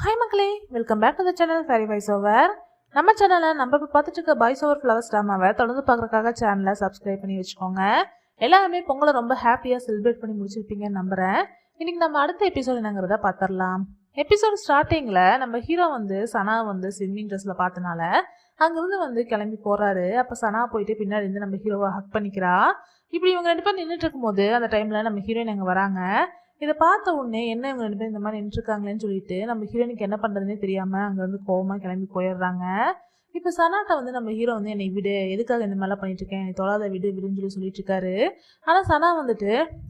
Hi மக்களே, welcome back to the channel fairy voice over. நம்ம சேனலை நம்ம இப்போ பார்த்துட்டு இருக்க பாய்ஸ் ஓவர் ஃப்ளவர்ஸ் ட்ராமாவை தொடர்ந்து பார்க்குறக்காக சேனலை சப்ஸ்கிரைப் பண்ணி வச்சுக்கோங்க. எல்லாருமே பொங்கலை ரொம்ப ஹாப்பியாக செலிப்ரேட் பண்ணி முடிச்சிருப்பீங்கன்னு நம்புகிறேன். இன்றைக்கி நம்ம அடுத்த எபிசோட் என்னங்கிறத பார்த்துடலாம். எபிசோட் ஸ்டார்டிங்கில் நம்ம ஹீரோ சனா ஸ்விம்மிங் ட்ரெஸ்ஸில் பார்த்தனால அங்கேருந்து கிளம்பி போகிறாரு. அப்போ சனா போயிட்டு பின்னாடி இருந்து நம்ம ஹீரோவை ஹக் பண்ணிக்கிறா. இப்படி இவங்க 2 பேர் நின்றுட்டு இருக்கும்போது அந்த டைமில் நம்ம ஹீரோயின் அங்கே வராங்க. இதை பார்த்த உடனே என்ன இவங்க 2 பேர் இந்த மாதிரி நின்றுருக்காங்களேன்னு சொல்லிட்டு நம்ம ஹீரோனுக்கு என்ன பண்ணுறதுனே தெரியாமல் அங்கேருந்து கோவமாக கிளம்பி போயிடுறாங்க. இப்போ சனாட்டை நம்ம ஹீரோ என்னை விடு, எதுக்காக இந்த மாதிரிலாம் பண்ணிட்டு இருக்கேன், என்னை தொடாத விடுன்னு சொல்லிட்டு இருக்காரு. ஆனால் சனா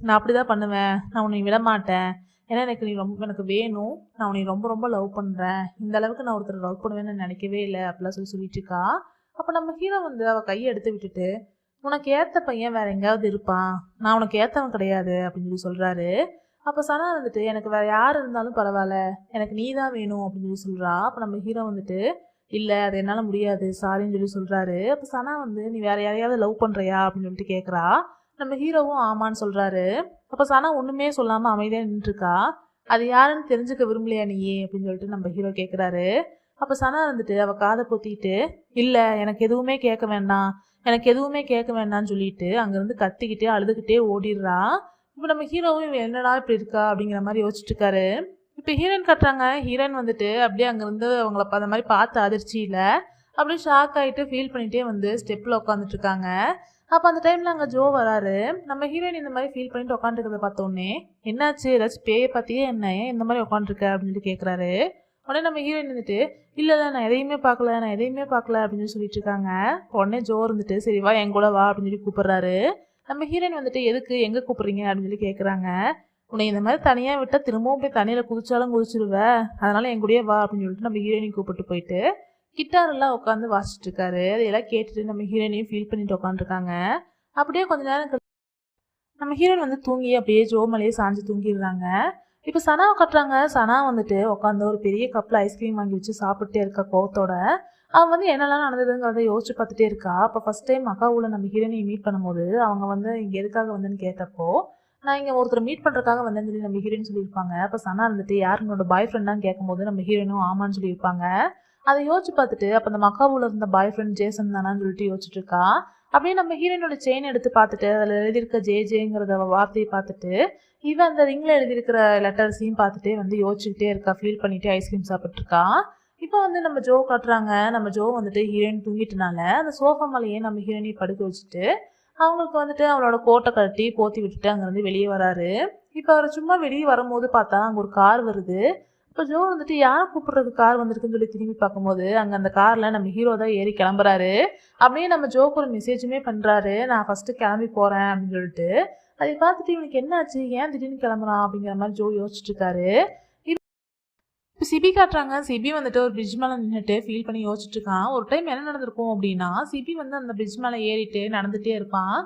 நான் அப்படி தான் பண்ணுவேன், நான் உன்னை விட மாட்டேன், ஏன்னா எனக்கு வேணும், நான் உன்னை ரொம்ப ரொம்ப லவ் பண்ணுறேன், இந்த அளவுக்கு நான் ஒருத்தர் லவ் பண்ணுவேன்னு நினைக்கவே இல்லை அப்படிலாம் சொல்லிட்டு இருக்கா. அப்போ நம்ம ஹீரோ அவள் கையை எடுத்து விட்டுட்டு, உனக்கு ஏற்ற பையன் வேற எங்கேயாவது இருப்பான், நான் உனக்கு ஏற்றவன் கிடையாது அப்படின்னு சொல்கிறாரு. அப்போ சனா எனக்கு வேறு யார் இருந்தாலும் பரவாயில்ல, எனக்கு நீ தான் வேணும் அப்படின்னு சொல்கிறா. அப்போ நம்ம ஹீரோ இல்லை அது என்னால் முடியாது சாரின்னு சொல்கிறாரு. அப்போ சனா நீ வேறு யாரையாவது லவ் பண்ணுறியா அப்படின்னு சொல்லிட்டு கேட்குறா. நம்ம ஹீரோவும் ஆமான்னு சொல்கிறாரு. அப்போ சனா ஒன்றுமே சொல்லாமல் அமைதியாக நின்றுருக்கா. அது யாருன்னு தெரிஞ்சுக்க விரும்பலையா நீயே அப்படின்னு சொல்லிட்டு நம்ம ஹீரோ கேட்குறாரு. அப்போ சனா அவள் காதை பொத்திட்டு, இல்லை எனக்கு எதுவுமே கேட்க வேண்டாம், எனக்கு எதுவுமே கேட்க வேண்டாம்னு சொல்லிட்டு அங்கேருந்து கத்திக்கிட்டே அழுதுகிட்டே ஓடிடுறா. இப்போ நம்ம ஹீரோவும் என்னடா இப்படி இருக்கா அப்படிங்கிற மாதிரி யோசிச்சுட்டு இருக்காரு. இப்போ ஹீரோயின் கட்டுறாங்க. ஹீரோயின் அப்படியே அங்கேருந்து அவங்கள அந்த மாதிரி பார்த்து அதிர்ச்சியில் அப்படியே ஷாக் ஆகிட்டு ஃபீல் பண்ணிகிட்டே ஸ்டெப்பில் உட்காந்துட்டு இருக்காங்க. அப்போ அந்த டைமில் அங்கே ஜோ வராரு. நம்ம ஹீரோயின் இந்த மாதிரி ஃபீல் பண்ணிட்டு உட்காந்துருக்கிறத பார்த்தோன்னே, என்னாச்சு ஏதாச்சும் பேயை பார்த்தியே என்ன இந்த மாதிரி உட்காந்துருக்க அப்படின்னு கேட்குறாரு. உடனே நம்ம ஹீரோயின் இல்லை நான் எதையுமே பார்க்கல அப்படின்னு சொல்லிட்டு இருக்காங்க. உடனே ஜோ சரி வா என் கூட வா அப்படின்னு கூப்பிடுறாரு. நம்ம ஹீரோயின் எதுக்கு எங்கே கூப்பிட்றீங்க அப்படின்னு கேட்குறாங்க. உன்னை இந்த மாதிரி தனியாக விட்டால் திரும்பவும் போய் தண்ணியில் குதிச்சாலும் குதிச்சிருவேன், அதனால் என் கூடயே வா அப்படின்னு சொல்லிட்டு நம்ம ஹீரோயினை கூப்பிட்டு போயிட்டு கிட்டாரெல்லாம் உட்காந்து வாசிச்சுட்டு இருக்காரு. அதையெல்லாம் கேட்டுட்டு நம்ம ஹீரோயினையும் ஃபீல் பண்ணிட்டு உட்காந்துருக்காங்க. அப்படியே கொஞ்ச நேரம் நம்ம ஹீரோயின் தூங்கி அப்படியே ஜோ மேலேயே சாஞ்சு தூங்கிடுறாங்க. இப்போ சனாவை கட்டுறாங்க. சனா உட்காந்து ஒரு பெரிய கப்பில் ஐஸ்கிரீம் வாங்கி வச்சு சாப்பிட்டே இருக்கா கோவத்தோட. அவன் என்னெல்லாம் நடந்ததுங்கிறத யோசிச்சு பார்த்துட்டே இருக்கா. அப்போ ஃபர்ஸ்ட் டைம் அக்காவில் நம்ம ஹீரோயினை மீட் பண்ணும்போது அவங்க இங்கே எதுக்காக வந்துன்னு கேட்டப்போ, நான் இங்கே ஒருத்தர் மீட் பண்ணுறதுக்காக வந்தேன்னு சொல்லி நம்ம ஹீரோயின் சொல்லியிருப்பாங்க. அப்போ சனா யார் என்னோட பாய் ஃப்ரெண்டான்னு கேட்கும்போது நம்ம ஹீரோயினும் ஆமான்னு சொல்லியிருப்பாங்க. அதை யோசிச்சு பார்த்துட்டு அப்போ அந்த மக்காவில் இருந்த பாய் ஃப்ரெண்ட் ஜேசன் தானான்னு சொல்லிட்டு யோசிச்சுட்டு இருக்கா. அப்படியே நம்ம ஹீரோயினோட செயின் எடுத்து பார்த்துட்டு அதில் எழுதியிருக்க ஜேங்கிற வார்த்தையை பார்த்துட்டு இவன் அந்த ரிங்கில் எழுதியிருக்கிற லெட்டர்ஸையும் பார்த்துட்டே யோசிச்சுக்கிட்டே இருக்கா. ஃபீல் பண்ணிட்டு ஐஸ்கிரீம் சாப்பிட்ருக்கா. இப்போ நம்ம ஜோ காட்டுறாங்க. நம்ம ஜோ ஹீரோயின் தூங்கிட்டனால அந்த சோஃபா மேலேயே நம்ம ஹீரோயினை படுக்க வச்சுட்டு அவங்களுக்கு அவளோட கோட்டை கட்டி போத்தி விட்டுட்டு அங்கேருந்து வெளியே வராரு. இப்போ அவர் சும்மா வெளியே வரும்போது பார்த்தா அங்கே ஒரு கார் வருது. இப்போ ஜோ யாரை கூப்பிட்றதுக்கு கார் வந்திருக்குன்னு சொல்லி திரும்பி பார்க்கும்போது அங்கே அந்த காரில் நம்ம ஹீரோ தான் ஏறி கிளம்புறாரு. அப்படியே நம்ம ஜோக்கு ஒரு மெசேஜுமே பண்ணுறாரு, நான் ஃபஸ்ட்டு கிளம்பி போகிறேன் அப்படின்னு சொல்லிட்டு. அதை பார்த்துட்டு இவனுக்கு என்னாச்சு, ஏன் திடீர்னு கிளம்புறான் அப்படிங்கிற மாதிரி ஜோ யோசிச்சுட்டு இருக்காரு. இப்போ சிபி காட்டுறாங்க. சிபி ஒரு பிரிட்ஜ் மேலே நின்றுட்டு ஃபீல் பண்ணி யோசிச்சுட்டு இருக்கான். ஒரு டைம் என்ன நடந்திருக்கும் அப்படின்னா, சிபி அந்த பிரிட்ஜ் மேலே ஏறிட்டு நடந்துகிட்டே இருப்பான்.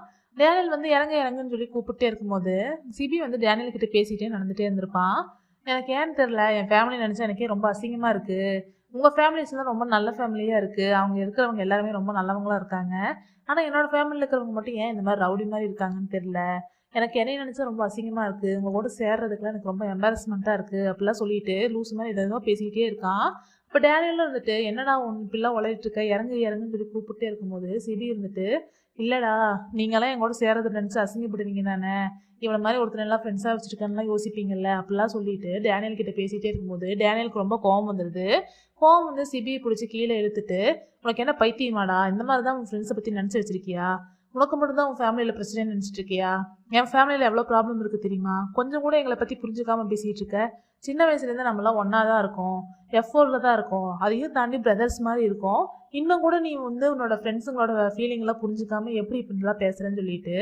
டேனியல் இறங்குன்னு சொல்லி கூப்பிட்டே இருக்கும்போது சிபி டேனியல் கிட்ட பேசிகிட்டே நடந்துகிட்டே இருந்திருப்பான். எனக்கு ஏன்னு தெரில, என் ஃபேமிலி நினச்சா எனக்கே ரொம்ப அசிங்கமாக இருக்குது, உங்கள் ஃபேமிலிஸ் தான் ரொம்ப நல்ல ஃபேமிலியாக இருக்குது, அவங்க இருக்கிறவங்க எல்லாருமே ரொம்ப நல்லவங்களாக இருக்காங்க, ஆனால் என்னோடய ஃபேமிலியில் இருக்கிறவங்க மட்டும் ஏன் இந்த மாதிரி ரவுடி மாதிரி இருக்காங்கன்னு தெரில, எனக்கு என்னைய நினச்சா ரொம்ப அசிங்கமாக இருக்குது, உங்கள் கூட சேர்றதுக்குலாம் எனக்கு ரொம்ப எம்பாரஸ்மெண்ட்டாக இருக்குது அப்படிலாம் சொல்லிட்டு லூஸ் மாதிரி எதோ பேசிக்கிட்டே இருக்கான். இப்போ டேனியலும் என்னடா இப்படிலாம் உழையிட்டு இருக்க, இறங்குன்னு சொல்லி கூப்பிட்டே இருக்கும்போது சிபி இல்லைடா நீங்களாம் என் கூட சேர்றது நினச்சி அசிங்கப்படுவீங்க தானே, இவனை மாதிரி ஒருத்தர் எல்லாம் ஃப்ரெண்ட்ஸாக வச்சுருக்கான்லாம் யோசிப்பீங்கல்ல அப்படிலாம் சொல்லிட்டு டேனியல் கிட்ட பேசிகிட்டே இருக்கும்போது டேனியலுக்கு ரொம்ப கோவம் வந்துடுது. கோவம் சிபியை பிடிச்சி கீழே இழுத்துட்டு, உனக்கு என்ன பைத்தியமாடா, இந்த மாதிரி தான் உன் ஃப்ரெண்ட்ஸை பற்றி நினச்சி வச்சிருக்கியா, உனக்கு மட்டும்தான் உன் ஃபேமிலியில் பிரச்சனை நினச்சிட்டு இருக்கியா, என் ஃபேமிலியில் எவ்வளோ ப்ராப்ளம் இருக்குது தெரியுமா, கொஞ்சம் கூட எங்களை பற்றி புரிஞ்சுக்காமல் பேசிகிட்டு இருக்க, சின்ன வயசுலேருந்து நம்மளாம் ஒன்றா தான் இருக்கோம், F4ல் தான் இருக்கோம், அதையும் தாண்டி பிரதர்ஸ் மாதிரி இருக்கும், இன்னும் கூட நீ உன்னோட ஃப்ரெண்ட்ஸுங்களோட ஃபீலிங்லாம் புரிஞ்சுக்காமல் எப்படி இப்படிலாம் பேசுகிறேன்னு சொல்லிட்டு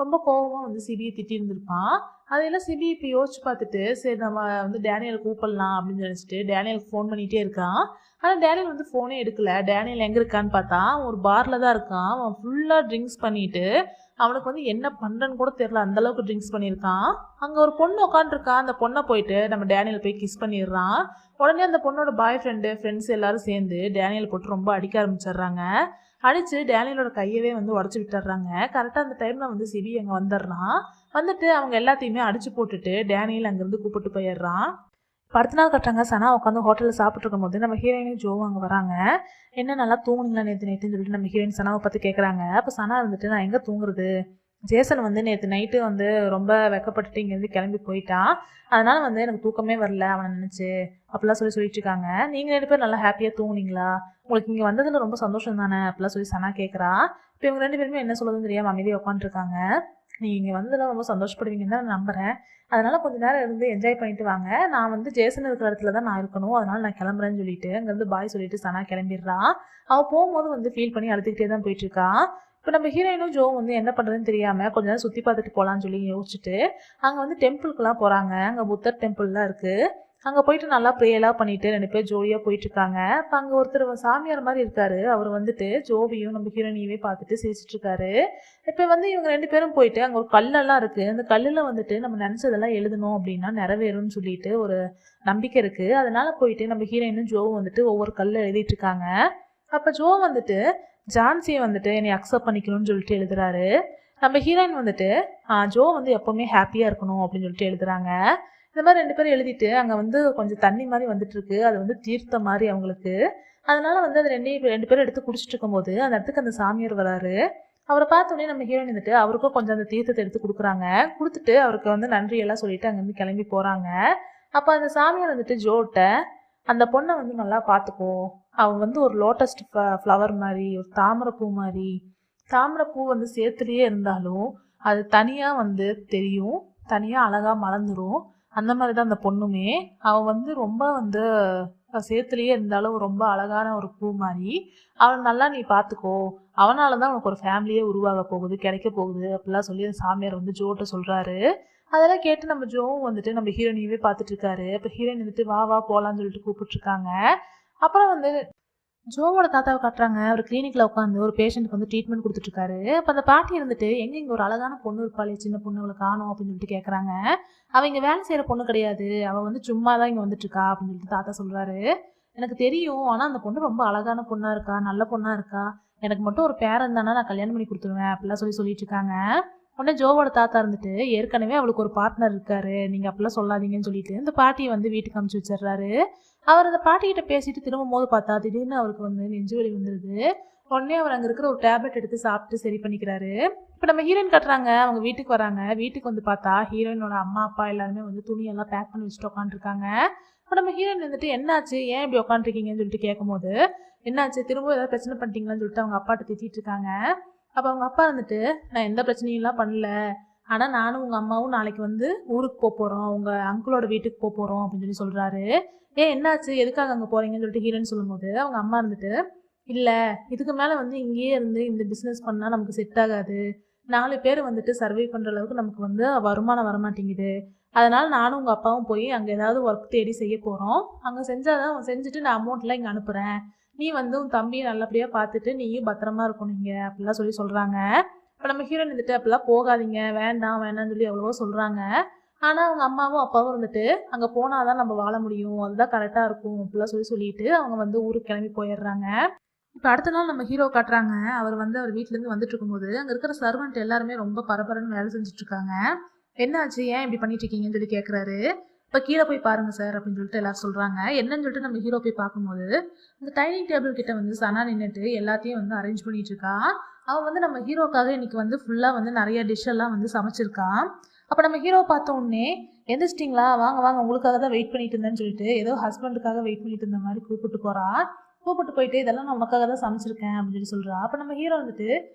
ரொம்ப கோபமாக சிபியை திட்டிருந்துருப்பான். அதையெல்லாம் சிபி இப்போ யோசிச்சு பார்த்துட்டு சரி நம்ம டேனியல் கூப்பிடலாம் அப்படின்னு நினச்சிட்டு டேனியலுக்கு ஃபோன் பண்ணிகிட்டே இருக்கான். ஆனால் டேனியல் ஃபோனே எடுக்கல. டேனியல் எங்கே இருக்கான்னு பார்த்தா ஒரு பாரில் தான் இருக்கான். அவன் ஃபுல்லாக ட்ரிங்க்ஸ் பண்ணிவிட்டு அவனுக்கு என்ன பண்ணுறன்னு கூட தெரில, அந்தளவுக்கு ட்ரிங்க்ஸ் பண்ணியிருக்கான். அங்கே ஒரு பொண்ணு உட்காந்துருக்கான். அந்த பொண்ணை போயிட்டு நம்ம டேனியல் போய் கிஸ் பண்ணிடுறான். உடனே அந்த பொண்ணோட பாய் ஃப்ரெண்ட்ஸ் எல்லாரும் சேர்ந்து டேனியல் போட்டு ரொம்ப அடிக்க ஆரம்பிச்சிடுறாங்க. அடித்து டேனியலோட கையவே உடச்சி விட்டுறாங்க. கரெக்டாக அந்த டைமில் சிபி அங்கே வந்துடுறான். வந்துட்டு அவங்க எல்லாத்தையுமே அடித்து போட்டுட்டு டேனியல் அங்கேருந்து கூப்பிட்டு போயிடுறான். அடுத்த நாள் கட்டுறாங்க. சனா உட்காந்து ஹோட்டலில் சாப்பிட்டு இருக்கும்போது நம்ம ஹீரோயினும் ஜோவும் அங்கே வராங்க. என்ன நல்லா தூங்குனீங்களா நைட்டுன்னு சொல்லிட்டு நம்ம ஹீரோயின் சனாவை பார்த்து கேட்குறாங்க. அப்போ சனா இருந்துட்டு நான் எங்கே தூங்குறது, ஜேசன் வந்து நேற்று நைட்டு வந்து ரொம்ப வெக்கப்பட்டுட்டு இங்கேருந்து கிளம்பி போயிட்டான், அதனால வந்து எனக்கு தூக்கமே வரல அவனை நினச்சி அப்படிலாம் சொல்லிட்டு இருக்காங்க. நீங்கள் 2 பேரும் நல்லா ஹாப்பியாக தூங்குனீங்களா, உங்களுக்கு இங்கே வந்ததில் ரொம்ப சந்தோஷம் தானே அப்படிலாம் சொல்லி சனா கேட்குறா. இப்போ இவங்க 2 பேருமே என்ன சொல்லுதுன்னு தெரியாமல் அமைதியாக உட்காந்துருக்காங்க. நீங்கள் இங்கே வந்ததில் ரொம்ப சந்தோஷப்படுவீங்கன்னு தான் நான் நம்புகிறேன், அதனால கொஞ்ச நேரம் இருந்து என்ஜாய் பண்ணிட்டு வாங்க, நான் வந்து ஜேசன் இருக்கிற இடத்துல தான் நான் இருக்கணும், அதனால நான் கிளம்புறேன்னு சொல்லிட்டு அங்கேருந்து பாய் சொல்லிட்டு சனா கிளம்பிடுறா. அவள் போகும்போது வந்து ஃபீல் பண்ணி அழுதுகிட்டே தான் போயிட்டு இருக்கா. இப்போ நம்ம ஹீரோயினும் ஜோ வந்து என்ன பண்ணுறதுன்னு தெரியாமல் கொஞ்ச நேரம் சுற்றி பார்த்துட்டு போகலான்னு சொல்லி யோசிச்சுட்டு அங்கே வந்து டெம்பிளுக்குலாம் போகிறாங்க. அங்கே புத்தர் டெம்பிள்லாம் இருக்குது. அங்கே போயிட்டு நல்லா ப்ரேயெல்லாம் பண்ணிட்டு 2 பேர் ஜோடியாக போயிட்டுருக்காங்க. இப்போ அங்கே ஒருத்தர் சாமியார் மாதிரி இருக்காரு. அவர் வந்துட்டு ஜோவியும் நம்ம ஹீரோயினையவே பார்த்துட்டு சிரிச்சிட்டு இருக்காரு. இப்போ வந்து இவங்க 2 பேரும் போயிட்டு அங்கே ஒரு கல்லெல்லாம் இருக்குது. அந்த கல்லில் வந்துட்டு நம்ம நினச்சதெல்லாம் எழுதணும் அப்படின்னா நிறைவேறும்னு சொல்லிட்டு ஒரு நம்பிக்கை இருக்குது. அதனால போயிட்டு நம்ம ஹீரோயினும் ஜோவும் வந்துட்டு ஒவ்வொரு கல்லில் எழுதிட்டு இருக்காங்க. அப்போ ஜோ வந்துட்டு ஜான்சியை வந்துட்டு என்னை அக்செப்ட் பண்ணிக்கணும்னு சொல்லிட்டு எழுதுறாரு. நம்ம ஹீரோயின் வந்துட்டு ஜோ வந்து எப்போவுமே ஹாப்பியாக இருக்கணும் அப்படின்னு சொல்லிட்டு எழுதுறாங்க. இந்த மாதிரி 2 பேரும் எழுதிட்டு அங்கே வந்து கொஞ்சம் தண்ணி மாதிரி வந்துட்டு இருக்கு. அது வந்து தீர்த்த மாதிரி அவங்களுக்கு. அதனால வந்து அது 2 பேரும் எடுத்து குடிச்சிட்டு இருக்கும்போது அந்த இடத்துக்கு அந்த சாமியார் வராரு. அவரை பார்த்தோன்னே நம்ம ஹீரோயின் வந்துட்டு அவருக்கும் கொஞ்சம் அந்த தீர்த்தத்தை எடுத்து கொடுக்குறாங்க. கொடுத்துட்டு அவருக்கு வந்து நன்றியெல்லாம் சொல்லிட்டு அங்கேருந்து கிளம்பி போகிறாங்க. அப்போ அந்த சாமியார் வந்துட்டு ஜோட்ட அந்த பொண்ணை வந்து நல்லா பார்த்துக்கோ, அவள் வந்து ஒரு லோட்டஸ் ஃப்ளவர் மாதிரி, ஒரு தாமரைப்பூ மாதிரி, தாமரைப்பூ வந்து சேத்துலேயே இருந்தாலும் அது தனியாக வந்து தெரியும், தனியாக அழகாக மலர்ந்துடும், அந்த மாதிரி தான் அந்த பொண்ணுமே. அவள் வந்து ரொம்ப வந்து சேத்துலேயே இருந்தாலும் ரொம்ப அழகான ஒரு பூ மாதிரி, அவளை நல்லா நீ பார்த்துக்கோ, அவனால தான் உனக்கு ஒரு ஃபேமிலியே உருவாக போகுது, கிடைக்க போகுது அப்படிலாம் சொல்லி அந்த சாமியார் வந்து ஜோட்ட சொல்கிறாரு. அதெல்லாம் கேட்டு நம்ம ஜோவும் வந்துட்டு நம்ம ஹீரோயினையவே பார்த்துட்டு இருக்காரு. இப்போ ஹீரோயின் வந்துட்டு வா வா போகலான்னு சொல்லிட்டு கூப்பிட்டுருக்காங்க. அப்புறம் வந்து ஜோவோட தாத்தாவை காட்டுறாங்க. அவர் கிளினிக்கில் உட்காந்து ஒரு பேஷண்ட்டுக்கு வந்து ட்ரீட்மெண்ட் கொடுத்துட்ருக்காரு. அப்போ அந்த பாட்டி இருந்துட்டு எங்கே இங்கே ஒரு அழகான பொண்ணு இருப்பாளே, சின்ன பொண்ணு, அவளை காணும் அப்படின்னு சொல்லிட்டு கேட்குறாங்க. அவள் இங்கே வேலை செய்கிற பொண்ணு கிடையாது, அவள் வந்து சும்மா தான் இங்கே வந்துட்டுருக்கா அப்படின்னு சொல்லிட்டு தாத்தா சொல்கிறாரு. எனக்கு தெரியும், ஆனால் அந்த பொண்ணு ரொம்ப அழகான பொண்ணாக இருக்கா, நல்ல பொண்ணாக இருக்கா, எனக்கு மட்டும் ஒரு பேரன் தானே, நான் கல்யாணம் பண்ணி கொடுத்துருவேன் அப்படிலாம் சொல்லிட்டு இருக்காங்க. உடனே ஜோவோட தாத்தா இருந்துட்டு ஏற்கனவே அவளுக்கு ஒரு பார்ட்னர் இருக்காரு, நீங்கள் அப்படிலாம் சொல்லாதீங்கன்னு சொல்லிட்டு இந்த பாட்டியை வந்து வீட்டுக்கு அமுச்சு வச்சிடுறாரு. அவர் அந்த பாட்டிக்கிட்ட பேசிட்டு திரும்பும் போது பார்த்தா திடீர்னு அவருக்கு வந்து நெஞ்சு வலி வந்துடுது. உடனே அவர் அங்கே இருக்கிற ஒரு டேப்லெட் எடுத்து சாப்பிட்டு சரி பண்ணிக்கிறாரு. இப்போ நம்ம ஹீரோயின் கட்டுறாங்க. அவங்க வீட்டுக்கு வராங்க. வீட்டுக்கு வந்து பார்த்தா ஹீரோயினோட அம்மா அப்பா எல்லாருமே வந்து துணியெல்லாம் பேக் பண்ணி வச்சுட்டு உட்காந்துருக்காங்க. இப்போ நம்ம ஹீரோயின் வந்துட்டு என்னாச்சு, ஏன் இப்படி உட்காந்துருக்கீங்கன்னு சொல்லிட்டு கேட்கும்போது என்னாச்சு, திரும்ப ஏதாவது பிரச்சனை பண்ணிட்டீங்களான்னு சொல்லிட்டு அவங்க அப்பாட்ட திட்டிட்டு இருக்காங்க. அப்போ அவங்க அப்பா வந்துட்டு நான் எந்த பிரச்சனையும் பண்ணல, ஆனால் நானும் உங்கள் அம்மாவும் நாளைக்கு வந்து ஊருக்கு போகிறோம், உங்கள் அங்கிளோட வீட்டுக்கு போகிறோம் அப்படின்னு சொல்லி சொல்கிறாரு. ஏன் என்னாச்சு, எதுக்காக அங்கே போகிறீங்கன்னு சொல்லிட்டு ஹீரோன்னு சொல்லும்போது அவங்க அம்மா இருந்துட்டு இல்லை, இதுக்கு மேலே வந்து இங்கேயே இருந்து இந்த பிஸ்னஸ் பண்ணால் நமக்கு செட் ஆகாது, 4 பேர் வந்துட்டு சர்வே பண்ணுற அளவுக்கு நமக்கு வந்து வருமானம் வரமாட்டேங்குது, அதனால் நானும் உங்கள் அப்பாவும் போய் அங்கே ஏதாவது ஒர்க் தேடி செய்ய போகிறோம், அங்கே செஞ்சுட்டு நான் அமௌண்ட்லாம் இங்கே அனுப்புகிறேன், நீ வந்து உன் தம்பியை நல்லபடியாக பார்த்துட்டு நீயும் பத்திரமா இருக்கணும் இங்கே அப்படிலாம் சொல்கிறாங்க. இப்போ நம்ம ஹீரோயின் வந்துட்டு அப்படிலாம் போகாதீங்க, வேண்டாம் வேண்டாம்னு சொல்லி எவ்வளவோ சொல்கிறாங்க. ஆனால் அவங்க அம்மாவும் அப்பாவும் இருந்துட்டு அங்கே போனால் தான் நம்ம வாழ முடியும், அதுதான் கரெக்டாக இருக்கும் அப்படிலாம் சொல்லிட்டு அவங்க வந்து ஊருக்கு கிளம்பி போயிடுறாங்க. இப்போ அடுத்த நாள் நம்ம ஹீரோ காட்டுறாங்க. அவர் வந்து அவர் வீட்டிலேருந்து வந்துட்டு இருக்கும்போது அங்கே இருக்கிற சர்வெண்ட் எல்லாருமே ரொம்ப பரபரன்னு வேலை செஞ்சுட்ருக்காங்க. என்னாச்சு, ஏன் இப்படி பண்ணிட்டு இருக்கீங்கன்னு சொல்லி கேட்குறாரு. இப்போ கீழே போய் பாருங்க சார் அப்படின்னு சொல்லிட்டு எல்லாரும் சொல்கிறாங்க. என்னன்னு சொல்லிட்டு நம்ம ஹீரோ போய் பார்க்கும்போது அந்த டைனிங் டேபிள் கிட்ட வந்து சனா நின்றுட்டு எல்லாத்தையும் வந்து அரேஞ்ச் பண்ணிட்டு இருக்கா. அவன் வந்து நம்ம ஹீரோக்காக இன்னைக்கு வந்து ஃபுல்லாக வந்து நிறைய டிஷ்ஷெல்லாம் வந்து சமைச்சிருக்கான். அப்போ நம்ம ஹீரோ பார்த்த உடனே எந்திரிச்சிட்டிங்களா, வாங்க வாங்க உங்களுக்காக தான் வெயிட் பண்ணிட்டு இருந்தேன்னு சொல்லிட்டு ஏதோ ஹஸ்பண்டுக்காக வெயிட் பண்ணிட்டு இருந்த மாதிரி கூப்பிட்டு போயிட்டு இதெல்லாம் நான் உனக்காக தான் சமைச்சிருக்கேன் அப்படின்னு சொல்லி சொல்கிறா. அப்போ நம்ம ஹீரோ வந்துட்டு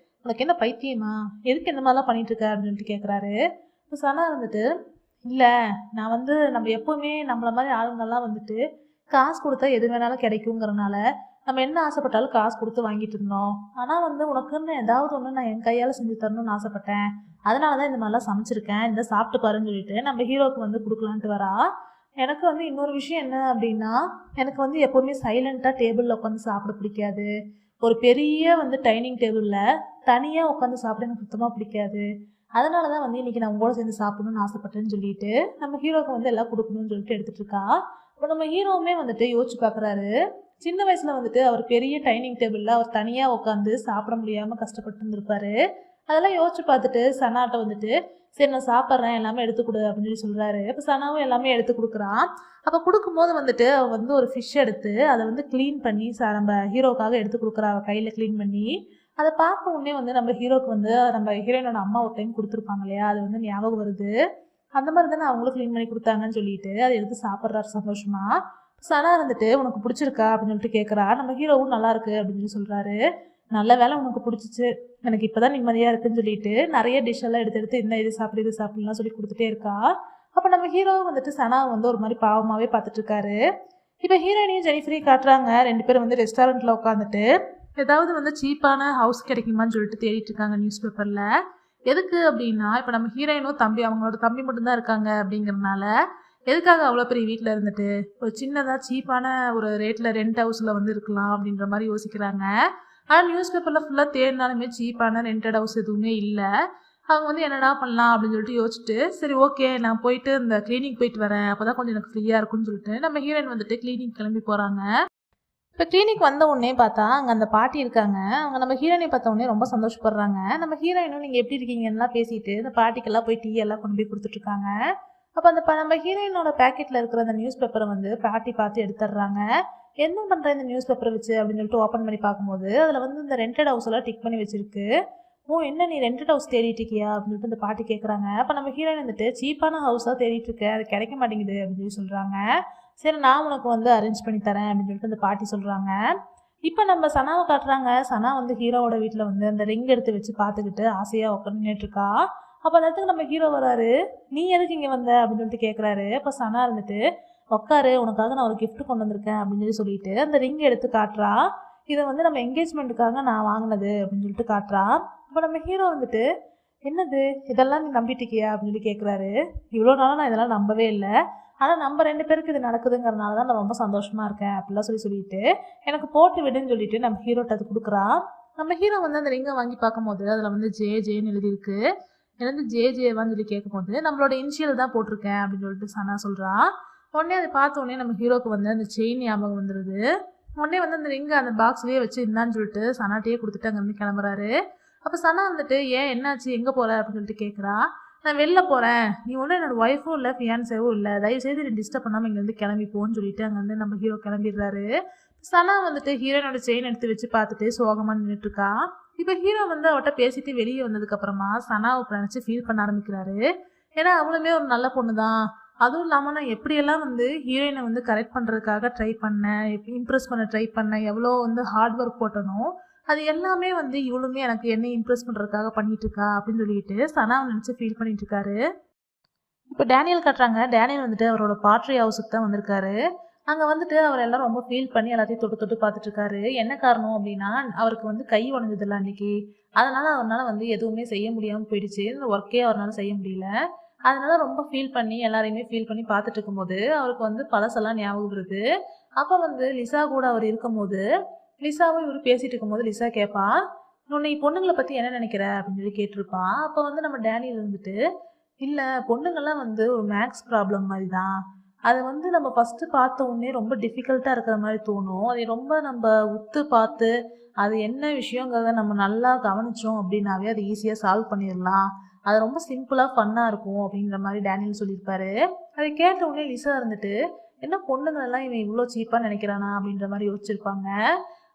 உனக்கு என்ன பைத்தியமா, எதுக்கு இந்த மாதிரிலாம் பண்ணிட்டு இருக்க அப்படின்னு சொல்லிட்டு கேட்குறாரு. இப்போ சனா வந்துட்டு இல்லை, நான் வந்து நம்ம எப்போவுமே நம்மளை மாதிரி ஆளுங்கள்லாம் வந்துட்டு காசு கொடுத்தா எது வேணாலும் கிடைக்குங்கிறனால நம்ம என்ன ஆசைப்பட்டாலும் காசு கொடுத்து வாங்கிட்டு இருந்தோம், ஆனால் வந்து உனக்குன்னு ஏதாவது ஒன்று நான் என் கையால் செஞ்சு தரணும்னு ஆசைப்பட்டேன், அதனால தான் இந்த மாதிரிலாம் சமைச்சிருக்கேன், இந்த சாப்பிட்டு பாருன்னு சொல்லிட்டு நம்ம ஹீரோவுக்கு வந்து கொடுக்கலான்ட்டு வரா. எனக்கு வந்து இன்னொரு விஷயம் என்ன அப்படின்னா, எனக்கு வந்து எப்போவுமே சைலண்ட்டாக டேபிளில் உட்காந்து சாப்பிட பிடிக்காது, ஒரு பெரிய வந்து டைனிங் டேபிளில் தனியாக உட்காந்து சாப்பிட எனக்கு சுத்தமாக பிடிக்காது, அதனால தான் வந்து இன்றைக்கி நான் உங்களோட சேர்ந்து சாப்பிடணும்னு ஆசைப்பட்டேன்னு சொல்லிட்டு நம்ம ஹீரோவுக்கு வந்து எல்லாம் கொடுக்கணும்னு சொல்லிட்டு எடுத்துகிட்டு இருக்கா. இப்போ நம்ம ஹீரோவுமே வந்துட்டு யோசிச்சு பார்க்குறாரு. சின்ன வயசில் வந்துட்டு அவர் பெரிய டைனிங் டேபிளில் அவர் தனியாக உட்காந்து சாப்பிட முடியாமல் கஷ்டப்பட்டு இருந்திருப்பாரு. அதெல்லாம் யோசிச்சு பார்த்துட்டு சனாட்ட வந்துட்டு சரி நான் சாப்பிட்றேன் எல்லாமே எடுத்து கொடு அப்படின்னு சொல்லி சொல்கிறாரு. இப்போ சனாவும் எல்லாமே எடுத்து கொடுக்குறான். அப்போ கொடுக்கும்போது வந்துட்டு அவள் வந்து ஒரு ஃபிஷ் எடுத்து அதை வந்து க்ளீன் பண்ணி நம்ம ஹீரோக்காக எடுத்து கொடுக்குறா. அவள் கையில் க்ளீன் பண்ணி அதை பார்க்க உடனே வந்து நம்ம ஹீரோக்கு வந்து நம்ம ஹீரோயினோட அம்மா ஒரு டைம் கொடுத்துருப்பாங்க இல்லையா, அது வந்து ஞாபகம் வருது. அந்த மாதிரி தானே அவங்களும் க்ளீன் பண்ணி கொடுத்தாங்கன்னு சொல்லிட்டு அதை எடுத்து சாப்பிட்றாரு சந்தோஷமா. சனா இருந்துட்டு உனக்கு பிடிச்சிருக்கா அப்படின்னு சொல்லிட்டு கேட்குறா. நம்ம ஹீரோவும் நல்லா இருக்கு அப்படின்னு சொல்லி சொல்கிறாரு. நல்ல வேலை உனக்கு பிடிச்சிச்சு, எனக்கு இப்போ தான் நிம்மதியாக இருக்குன்னு சொல்லிட்டு நிறைய டிஷ் எல்லாம் எடுத்து எடுத்து இந்த இது சாப்பிடு இது சாப்பிடலாம் சொல்லி கொடுத்துட்டே இருக்கா. அப்போ நம்ம ஹீரோவும் வந்துட்டு சனாவை வந்து ஒரு மாதிரி பாவமாகவே பார்த்துட்டு இருக்காரு. இப்போ ஹீரோயினையும் ஜெனிஃபரையும் காட்டுறாங்க. 2 பேரும் வந்து ரெஸ்டாரண்ட்டில் உட்காந்துட்டு ஏதாவது வந்து சீப்பான ஹவுஸ் கிடைக்குமான்னு சொல்லிட்டு தேடிட்டு இருக்காங்க நியூஸ் பேப்பரில். எதுக்கு அப்படின்னா இப்போ நம்ம ஹீரோயினும் தம்பி அவங்களோட தம்பி மட்டும்தான் இருக்காங்க அப்படிங்கிறதுனால எதுக்காக அவ்வளோ பெரிய வீட்டில் இருந்துட்டு ஒரு சின்னதாக சீப்பான ஒரு ரேட்டில் ரெண்ட் ஹவுஸில் வந்து இருக்கலாம் அப்படின்ற மாதிரி யோசிக்கிறாங்க. ஆனால் நியூஸ் பேப்பரில் ஃபுல்லாக தேடினாலுமே சீப்பான ரெண்டட் ஹவுஸ் எதுவுமே இல்லை. அவங்க வந்து என்னடா பண்ணலாம் அப்படின்னு சொல்லிட்டு யோசிச்சுட்டு சரி ஓகே நான் போயிட்டு இந்த கிளினிக் போயிட்டு வரேன், அப்போ தான் கொஞ்சம் எனக்கு ஃப்ரீயாக இருக்கும்னு சொல்லிட்டு நம்ம ஹீரோயின் வந்துட்டு கிளினிக் கிளம்பி போகிறாங்க. இப்போ கிளினிக் வந்த உடனே பார்த்தா அங்கே அந்த பாட்டி இருக்காங்க. அவங்க நம்ம ஹீரோயினை பார்த்த உடனே ரொம்ப சந்தோஷப்படுறாங்க. நம்ம ஹீரோயினும் நீங்கள் எப்படி இருக்கீங்கலாம் பேசிட்டு இந்த பாட்டிக்கெல்லாம் போய் டீ எல்லாம் கொண்டு போய் கொடுத்துட்ருக்காங்க. அப்போ அந்த நம்ம ஹீரோயினோட பேக்கெட்டில் இருக்கிற அந்த நியூஸ் பேப்பரை வந்து பாட்டி பார்த்து எடுத்துடுறாங்க. என்ன பண்ணுறேன் இந்த நியூஸ் பேப்பரை வச்சு அப்படின்னு சொல்லிட்டு ஓப்பன் பண்ணி பார்க்கும்போது அதில் வந்து இந்த ரெண்டட் ஹவுஸ் எல்லாம் டிக் பண்ணி வச்சிருக்கு. ஓ என்ன நீ ரெண்டட் ஹவுஸ் தேடிட்டு இருக்கியா அப்படின்னு சொல்லிட்டு இந்த பாட்டி கேட்குறாங்க. அப்போ நம்ம ஹீரோயின் வந்துட்டு சீப்பான ஹவுஸாக தேடிட்டு இருக்கேன், அது கிடைக்க மாட்டேங்குது அப்படின்னு சொல்லி சொல்கிறாங்க. சரி நான் உனக்கு வந்து அரேஞ்ச் பண்ணி தரேன் அப்படின்னு சொல்லிட்டு அந்த பாட்டி சொல்கிறாங்க. இப்போ நம்ம சனாவை காட்டுறாங்க. சனா வந்து ஹீரோவோட வீட்டில் வந்து அந்த ரிங் எடுத்து வச்சு பார்த்துக்கிட்டு ஆசையாக உட்காந்து நின்றுட்டுருக்கா. அப்போ அந்த இடத்துக்கு நம்ம ஹீரோ வராரு. நீ எதுக்கு இங்கே வந்த அப்படின்னு சொல்லிட்டு கேட்குறாரு. அப்போ சனா இருந்துட்டு உட்காரு உனக்காக நான் ஒரு கிஃப்ட் கொண்டு வந்திருக்கேன் அப்படின்னு சொல்லிட்டு அந்த ரிங் எடுத்து காட்டுறா. இதை வந்து நம்ம என்கேஜ்மெண்ட்டுக்காக நான் வாங்கினது அப்படின்னு சொல்லிட்டு காட்டுறா. அப்போ நம்ம ஹீரோ வந்துட்டு என்னது இதெல்லாம் நீ நம்பிட்டிருக்கியா அப்படின்னு சொல்லி கேட்குறாரு. இவ்வளோ நாளும் நான் இதெல்லாம் நம்பவே இல்லை, ஆனால் நம்ம 2 பேருக்கு இது நடக்குதுங்கிறனால தான் நான் ரொம்ப சந்தோஷமாக இருக்கேன் அப்படிலாம் சொல்லிட்டு எனக்கு போட்டு விடுன்னு சொல்லிட்டு நம்ம ஹீரோட்ட அது கொடுக்குறா. நம்ம ஹீரோ வந்து அந்த ரிங்கை வாங்கி பார்க்கும்போது அதில் வந்து ஜேன்னு எழுதியிருக்கு. எனக்கு ஜேவான்னு சொல்லி கேட்கும்போது நம்மளோட இனிஷியல் தான் போட்டிருக்கேன் அப்படின்னு சொல்லிட்டு சனா சொல்கிறா. உடனே அதை பார்த்த உடனே நம்ம ஹீரோக்கு வந்து அந்த செயின் ஞாபகம் வந்துடுது. உடனே வந்து அந்த ரிங்கை அந்த பாக்ஸ்லேயே வச்சு இருந்தான்னு சொல்லிட்டு சனாட்டையே கொடுத்துட்டு அங்கேருந்து கிளம்புறாரு. அப்போ சனா வந்துட்டு ஏன் என்னாச்சு எங்கே போகிற அப்படின்னு சொல்லிட்டு கேட்குறா. நான் வெளில போகிறேன், நீ ஒன்றும் என்னோடய ஒய்ஃபும் இல்லை ஃபியான்ஸேவும் இல்லை, தயவுசெய்து நீ டிஸ்டர்ப் பண்ணாமல் இங்கேருந்து கிளம்பி போன்னு சொல்லிட்டு அங்கேருந்து நம்ம ஹீரோ கிளம்பிடுறாரு. சனா வந்துட்டு ஹீரோனோட செயின் எடுத்து வச்சு பார்த்துட்டு சோகமாக நின்றுட்டுருக்கா. இப்போ ஹீரோ வந்து அவட்ட பேசிட்டு வெளியே வந்ததுக்கப்புறமா சனாவை நினச்சி ஃபீல் பண்ண ஆரம்பிக்கிறாரு. ஏன்னா அவளுமே ஒரு நல்ல பொண்ணு தான். அதுவும் இல்லாமல் நான் எப்படியெல்லாம் வந்து ஹீரோயினை வந்து கரெக்ட் பண்ணுறதுக்காக ட்ரை பண்ணேன், இம்ப்ரெஸ் பண்ண ட்ரை பண்ணேன், எவ்வளோ வந்து ஹார்ட் ஒர்க் போட்டனோ அது எல்லாமே வந்து இவளுமே எனக்கு என்ன இம்ப்ரெஸ் பண்ணுறதுக்காக பண்ணிட்டு இருக்கா அப்படின்னு சொல்லிட்டு சனாவை நினச்சி ஃபீல் பண்ணிட்டு இருக்காரு. இப்போ டேனியல் காட்டுறாங்க. டேனியல் வந்துட்டு அவரோட பாட்ரி ஹவுஸுக்கு தான் வந்திருக்காரு. அங்கே வந்துட்டு அவர் எல்லாம் ரொம்ப ஃபீல் பண்ணி எல்லாத்தையும் தொட்டு தொட்டு பார்த்துட்டு இருக்காரு. என்ன காரணம் அப்படின்னா அவருக்கு வந்து கை உடஞ்சதில்ல அன்னைக்கு, அதனால அவரால் வந்து எதுவுமே செய்ய முடியாமல் போயிடுச்சு. இந்த ஒர்க்கே அவரால் செய்ய முடியல. அதனால ரொம்ப ஃபீல் பண்ணி எல்லாரையுமே ஃபீல் பண்ணி பார்த்துட்டு இருக்கும்போது அவருக்கு வந்து பழசெல்லாம் ஞாபகம் வருது. அப்போ வந்து லிசா கூட அவர் இருக்கும்போது லிசாவும் இவர் பேசிட்டு இருக்கும்போது லிசா கேட்பா, உன்னை பொண்ணுங்களை பற்றி என்ன நினைக்கிற அப்படின்னு சொல்லி கேட்டிருப்பான். அப்போ வந்து நம்ம டேனியல் இருந்துட்டு இல்லை பொண்ணுங்கள்லாம் வந்து ஒரு மேக்ஸ் ப்ராப்ளம் மாதிரி தான், அதை வந்து நம்ம ஃபஸ்ட்டு பார்த்த உடனே ரொம்ப டிஃபிகல்ட்டாக இருக்கிற மாதிரி தோணும், அதை ரொம்ப நம்ம உத்து பார்த்து அது என்ன விஷயங்கிறத நம்ம நல்லா கவனித்தோம் அப்படின்னாவே அதை ஈஸியாக சால்வ் பண்ணிடலாம், அது ரொம்ப சிம்பிளாக ஃபன்னாக இருக்கும் அப்படிங்கிற மாதிரி டேனியல் சொல்லியிருப்பாரு. அதை கேட்ட உடனே லிசா இருந்துட்டு என்ன பொண்ணுங்களெல்லாம் இவன் இவ்வளோ சீப்பாக நினைக்கிறானா அப்படின்ற மாதிரி யோசிச்சிருப்பாங்க.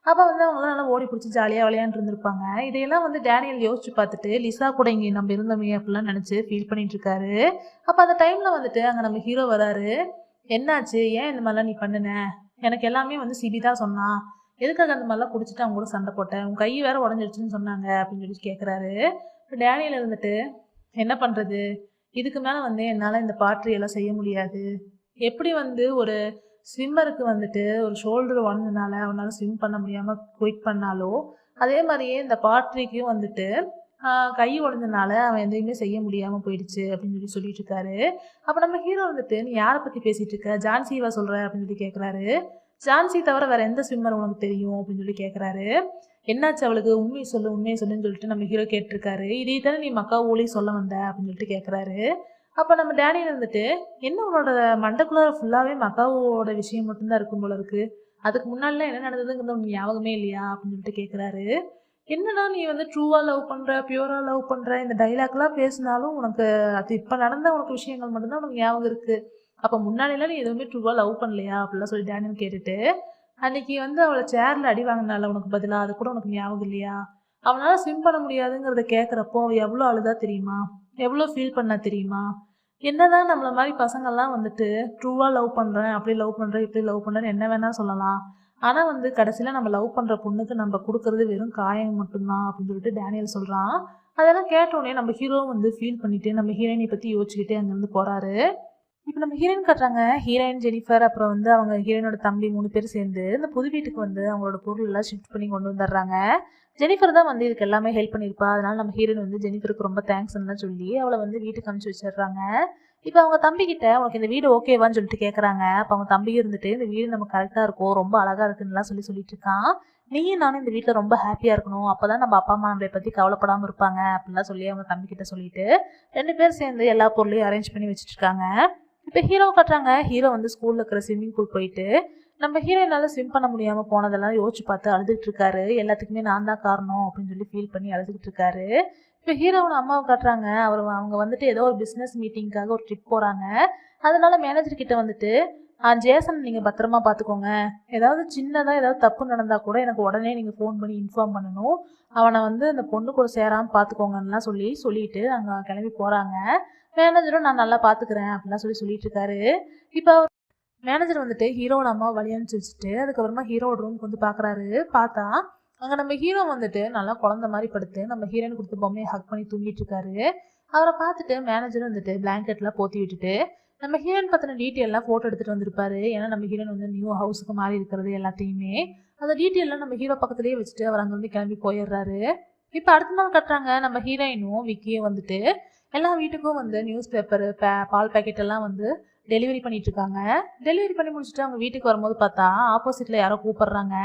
அப்போ வந்து அவங்களாம் நல்லா ஓடி பிடிச்சி ஜாலியாக விளையாண்டு இருந்திருப்பாங்க. இதையெல்லாம் வந்து டேனியல் யோசிச்சு பார்த்துட்டு லிசா கூட இங்கே நம்ம இருந்தோமே அப்படிலாம் நினச்சி ஃபீல் பண்ணிட்டு இருக்காரு. அப்போ அந்த டைமில் வந்துட்டு அங்கே நம்ம ஹீரோ வராரு. என்னாச்சு, ஏன் இந்த மாதிரிலாம் நீ பண்ணுன, எனக்கு எல்லாமே வந்து சிபி தான் சொன்னான், எதுக்காக அந்த மாதிரிலாம் குடிச்சிட்டு அவங்க கூட சண்டை போட்டேன், உன் கை வேற உடஞ்சிருச்சுன்னு சொன்னாங்க அப்படின்னு சொல்லி கேட்குறாரு. டேனியல் இருந்துட்டு என்ன பண்ணுறது, இதுக்கு மேலே வந்து என்னால் இந்த பாட்ரி எல்லாம் செய்ய முடியாது, எப்படி வந்து ஒரு ஸ்விம்மருக்கு வந்துட்டு ஒரு ஷோல்டர் உடஞ்சதுனால அவனால் ஸ்விம் பண்ண முடியாமல் குயிக் பண்ணாலோ அதே மாதிரியே இந்த பாட்ரிக்கும் வந்துட்டு கை உடஞ்சதுனால அவன் எதையுமே செய்ய முடியாமல் போயிடுச்சு அப்படின்னு சொல்லி சொல்லிட்டு இருக்காரு. அப்போ நம்ம ஹீரோ வந்துட்டு நீ யாரை பற்றி பேசிகிட்டு இருக்க, ஜான்சிவா சொல்கிற அப்படின்னு சொல்லி கேட்குறாரு. ஜான்சி தவிர வேறு எந்த ஸ்விம்மர் உனக்கு தெரியும் அப்படின்னு சொல்லி கேட்குறாரு. என்னாச்சு அவளுக்கு, உண்மையை சொல்லுன்னு சொல்லிட்டு நம்ம ஹீரோ கேட்டிருக்காரு. இதே தானே நீ மக்காவோலையும் சொல்ல வந்த அப்படின்னு சொல்லிட்டு கேட்குறாரு. அப்போ நம்ம டேனியல் இருந்துட்டு என்ன உன்னோட மண்டக்குள்ள ஃபுல்லாகவே மக்காவோட விஷயம் மட்டும்தான் இருக்கும் போல இருக்கு, அதுக்கு முன்னாடிலாம் என்ன நடந்ததுங்கிறது உனக்கு ஞாபகமே இல்லையா அப்படின்னு சொல்லிட்டு கேட்குறாரு. என்னடா நீ வந்து ட்ரூவா லவ் பண்ற, பியூரா லவ் பண்ற, இந்த டைலாக்லாம் பேசினாலும் உனக்கு அது இப்ப நடந்த உனக்கு விஷயங்கள் மட்டும்தான் உனக்கு ஞாபகம் இருக்கு. அப்ப முன்னாடிலாம் நீ எதுவுமே ட்ரூவா லவ் பண்ணலையா? அப்படிலாம் சொல்லி டேனியல் கேட்டுட்டு, அன்னைக்கு வந்து அவள சேர்ல அடி வாங்குனால உனக்கு பதிலா, அது கூட உனக்கு ஞாபகம் இல்லையா? அவனால ஸ்விம் பண்ண முடியாதுங்கிறத கேட்கறப்போ அவ எவ்வளோ அழுதா தெரியுமா? எவ்வளோ ஃபீல் பண்ணா தெரியுமா? என்னதான் நம்மள மாரி பசங்கள்லாம் வந்துட்டு ட்ரூவா லவ் பண்றேன், அப்படி லவ் பண்றேன், இப்படி லவ் பண்றேன்னு என்ன வேணா சொல்லலாம். ஆனா வந்து கடைசியில நம்ம லவ் பண்ற பொண்ணுக்கு நம்ம குடுக்குறது வெறும் காயம் மட்டும்தான் அப்படின்னு சொல்லிட்டு டேனியல் சொல்றான். அதெல்லாம் கேட்டோனே நம்ம ஹீரோ வந்து ஃபீல் பண்ணிட்டு நம்ம ஹீரோயினை பத்தி யோசிச்சுக்கிட்டே அங்கிருந்து போறாரு. இப்ப நம்ம ஹீரோயின் காட்டுறாங்க. ஹீரோயின், ஜெனிஃபர் அப்புறம் வந்து அவங்க ஹீரோயினோட தம்பி 3 பேர் சேர்ந்து இந்த புது வீட்டுக்கு வந்து அவங்களோட பொருள் எல்லாம் ஷிஃப்ட் பண்ணி கொண்டு வந்துடுறாங்க. ஜெனிஃபர் தான் வந்து இதுக்கு எல்லாமே ஹெல்ப் பண்ணியிருப்பா. அதனால நம்ம ஹீரோயின் வந்து ஜெனிஃபருக்கு ரொம்ப தேங்க்ஸ்ன்னு சொல்லி அவளை வந்து வீட்டுக்கு அனுப்பிச்சு வச்சிடுறாங்க. இப்போ அவங்க தம்பி கிட்ட உனக்கு இந்த வீடு ஓகேவான்னு சொல்லிட்டு கேட்குறாங்க. அப்போ அவங்க தம்பியும் இருந்துட்டு இந்த வீடு நம்ம கரெக்டாக இருக்கும், ரொம்ப அழகா இருக்குன்னுலாம் சொல்லிட்டு இருக்கான். நீயும் நானும் இந்த வீட்டில் ரொம்ப ஹாப்பியாக இருக்கணும், அப்பதான் நம்ம அப்பா அம்மா நம்மளை பற்றி கவலைப்படாமல் இருப்பாங்க அப்படின்லாம் சொல்லி அவங்க தம்பி கிட்ட சொல்லிட்டு 2 பேர் சேர்ந்து எல்லா பொருளையும் அரேஞ்ச் பண்ணி வச்சுட்டு இருக்காங்க. இப்போ ஹீரோ கட்டுறாங்க. ஹீரோ வந்து ஸ்கூல்ல இருக்கிற ஸ்விம்மிங் பூல் போயிட்டு நம்ம ஹீரோயினால ஸ்விம் பண்ண முடியாம போனதெல்லாம் யோசிச்சு பார்த்து அழுதுட்டு இருக்காரு. எல்லாத்துக்குமே நான் தான் காரணம் அப்படின்னு சொல்லி ஃபீல் பண்ணி அழுதுகிட்டு இருக்காரு. இப்போ ஹீரோவோட அம்மாவை காட்டுறாங்க. அவங்க வந்துட்டு ஏதோ ஒரு பிஸ்னஸ் மீட்டிங்காக ஒரு ட்ரிப் போறாங்க. அதனால மேனேஜர் கிட்ட வந்துட்டு ஜேசன் நீங்க பத்திரமா பார்த்துக்கோங்க, ஏதாவது சின்னதா ஏதாவது தப்பு நடந்தா கூட எனக்கு உடனே நீங்க ஃபோன் பண்ணி இன்ஃபார்ம் பண்ணணும், அவனை வந்து அந்த பொண்ணு கூட சேராம பார்த்துக்கோங்கலாம் சொல்லிட்டு அங்க கிளம்பி போறாங்க. மேனேஜரும் நான் நல்லா பார்த்துக்கிறேன் அப்படிலாம் சொல்லிட்டு இருக்காரு. இப்போ மேனேஜர் வந்துட்டு ஹீரோட அம்மாவை வழி அனுப்பிச்சு வச்சுட்டு அதுக்கப்புறமா ஹீரோட ரூமுக்கு வந்து பார்க்குறாரு. பார்த்தா அங்கே நம்ம ஹீரோ வந்துட்டு நல்லா குழந்த மாதிரி படுத்து நம்ம ஹீரோயின் கொடுத்த பொம்மையை ஹக் பண்ணி தூங்கிட்டு இருக்காரு. அவரை பார்த்துட்டு மேனேஜர் வந்துட்டு பிளாங்கெட்லாம் போத்தி விட்டுட்டு நம்ம ஹீரோயின் பற்றின டீட்டெயிலாம் ஃபோட்டோ எடுத்துகிட்டு வந்திருப்பாரு. ஏன்னா நம்ம ஹீரோயின் வந்து நியூ ஹவுஸுக்கு மாறி இருக்கிறது எல்லாத்தையுமே அந்த டீட்டெயிலாம் நம்ம ஹீரோ பக்கத்துலேயே வச்சுட்டு அவர் அங்கேருந்து கிளம்பி போயிடுறாரு. இப்போ அடுத்த நாள் கட்டுறாங்க. நம்ம ஹீரோயினும் விக்கியும் வந்துட்டு எல்லா வீட்டுக்கும் வந்து நியூஸ் பேப்பரு பால் பேக்கெட் எல்லாம் வந்து டெலிவரி பண்ணிட்டு இருக்காங்க. டெலிவரி பண்ணி முடிச்சுட்டு அவங்க வீட்டுக்கு வரும்போது பார்த்தா ஆப்போசிட்ல யாரோ கூப்பிடுறாங்க.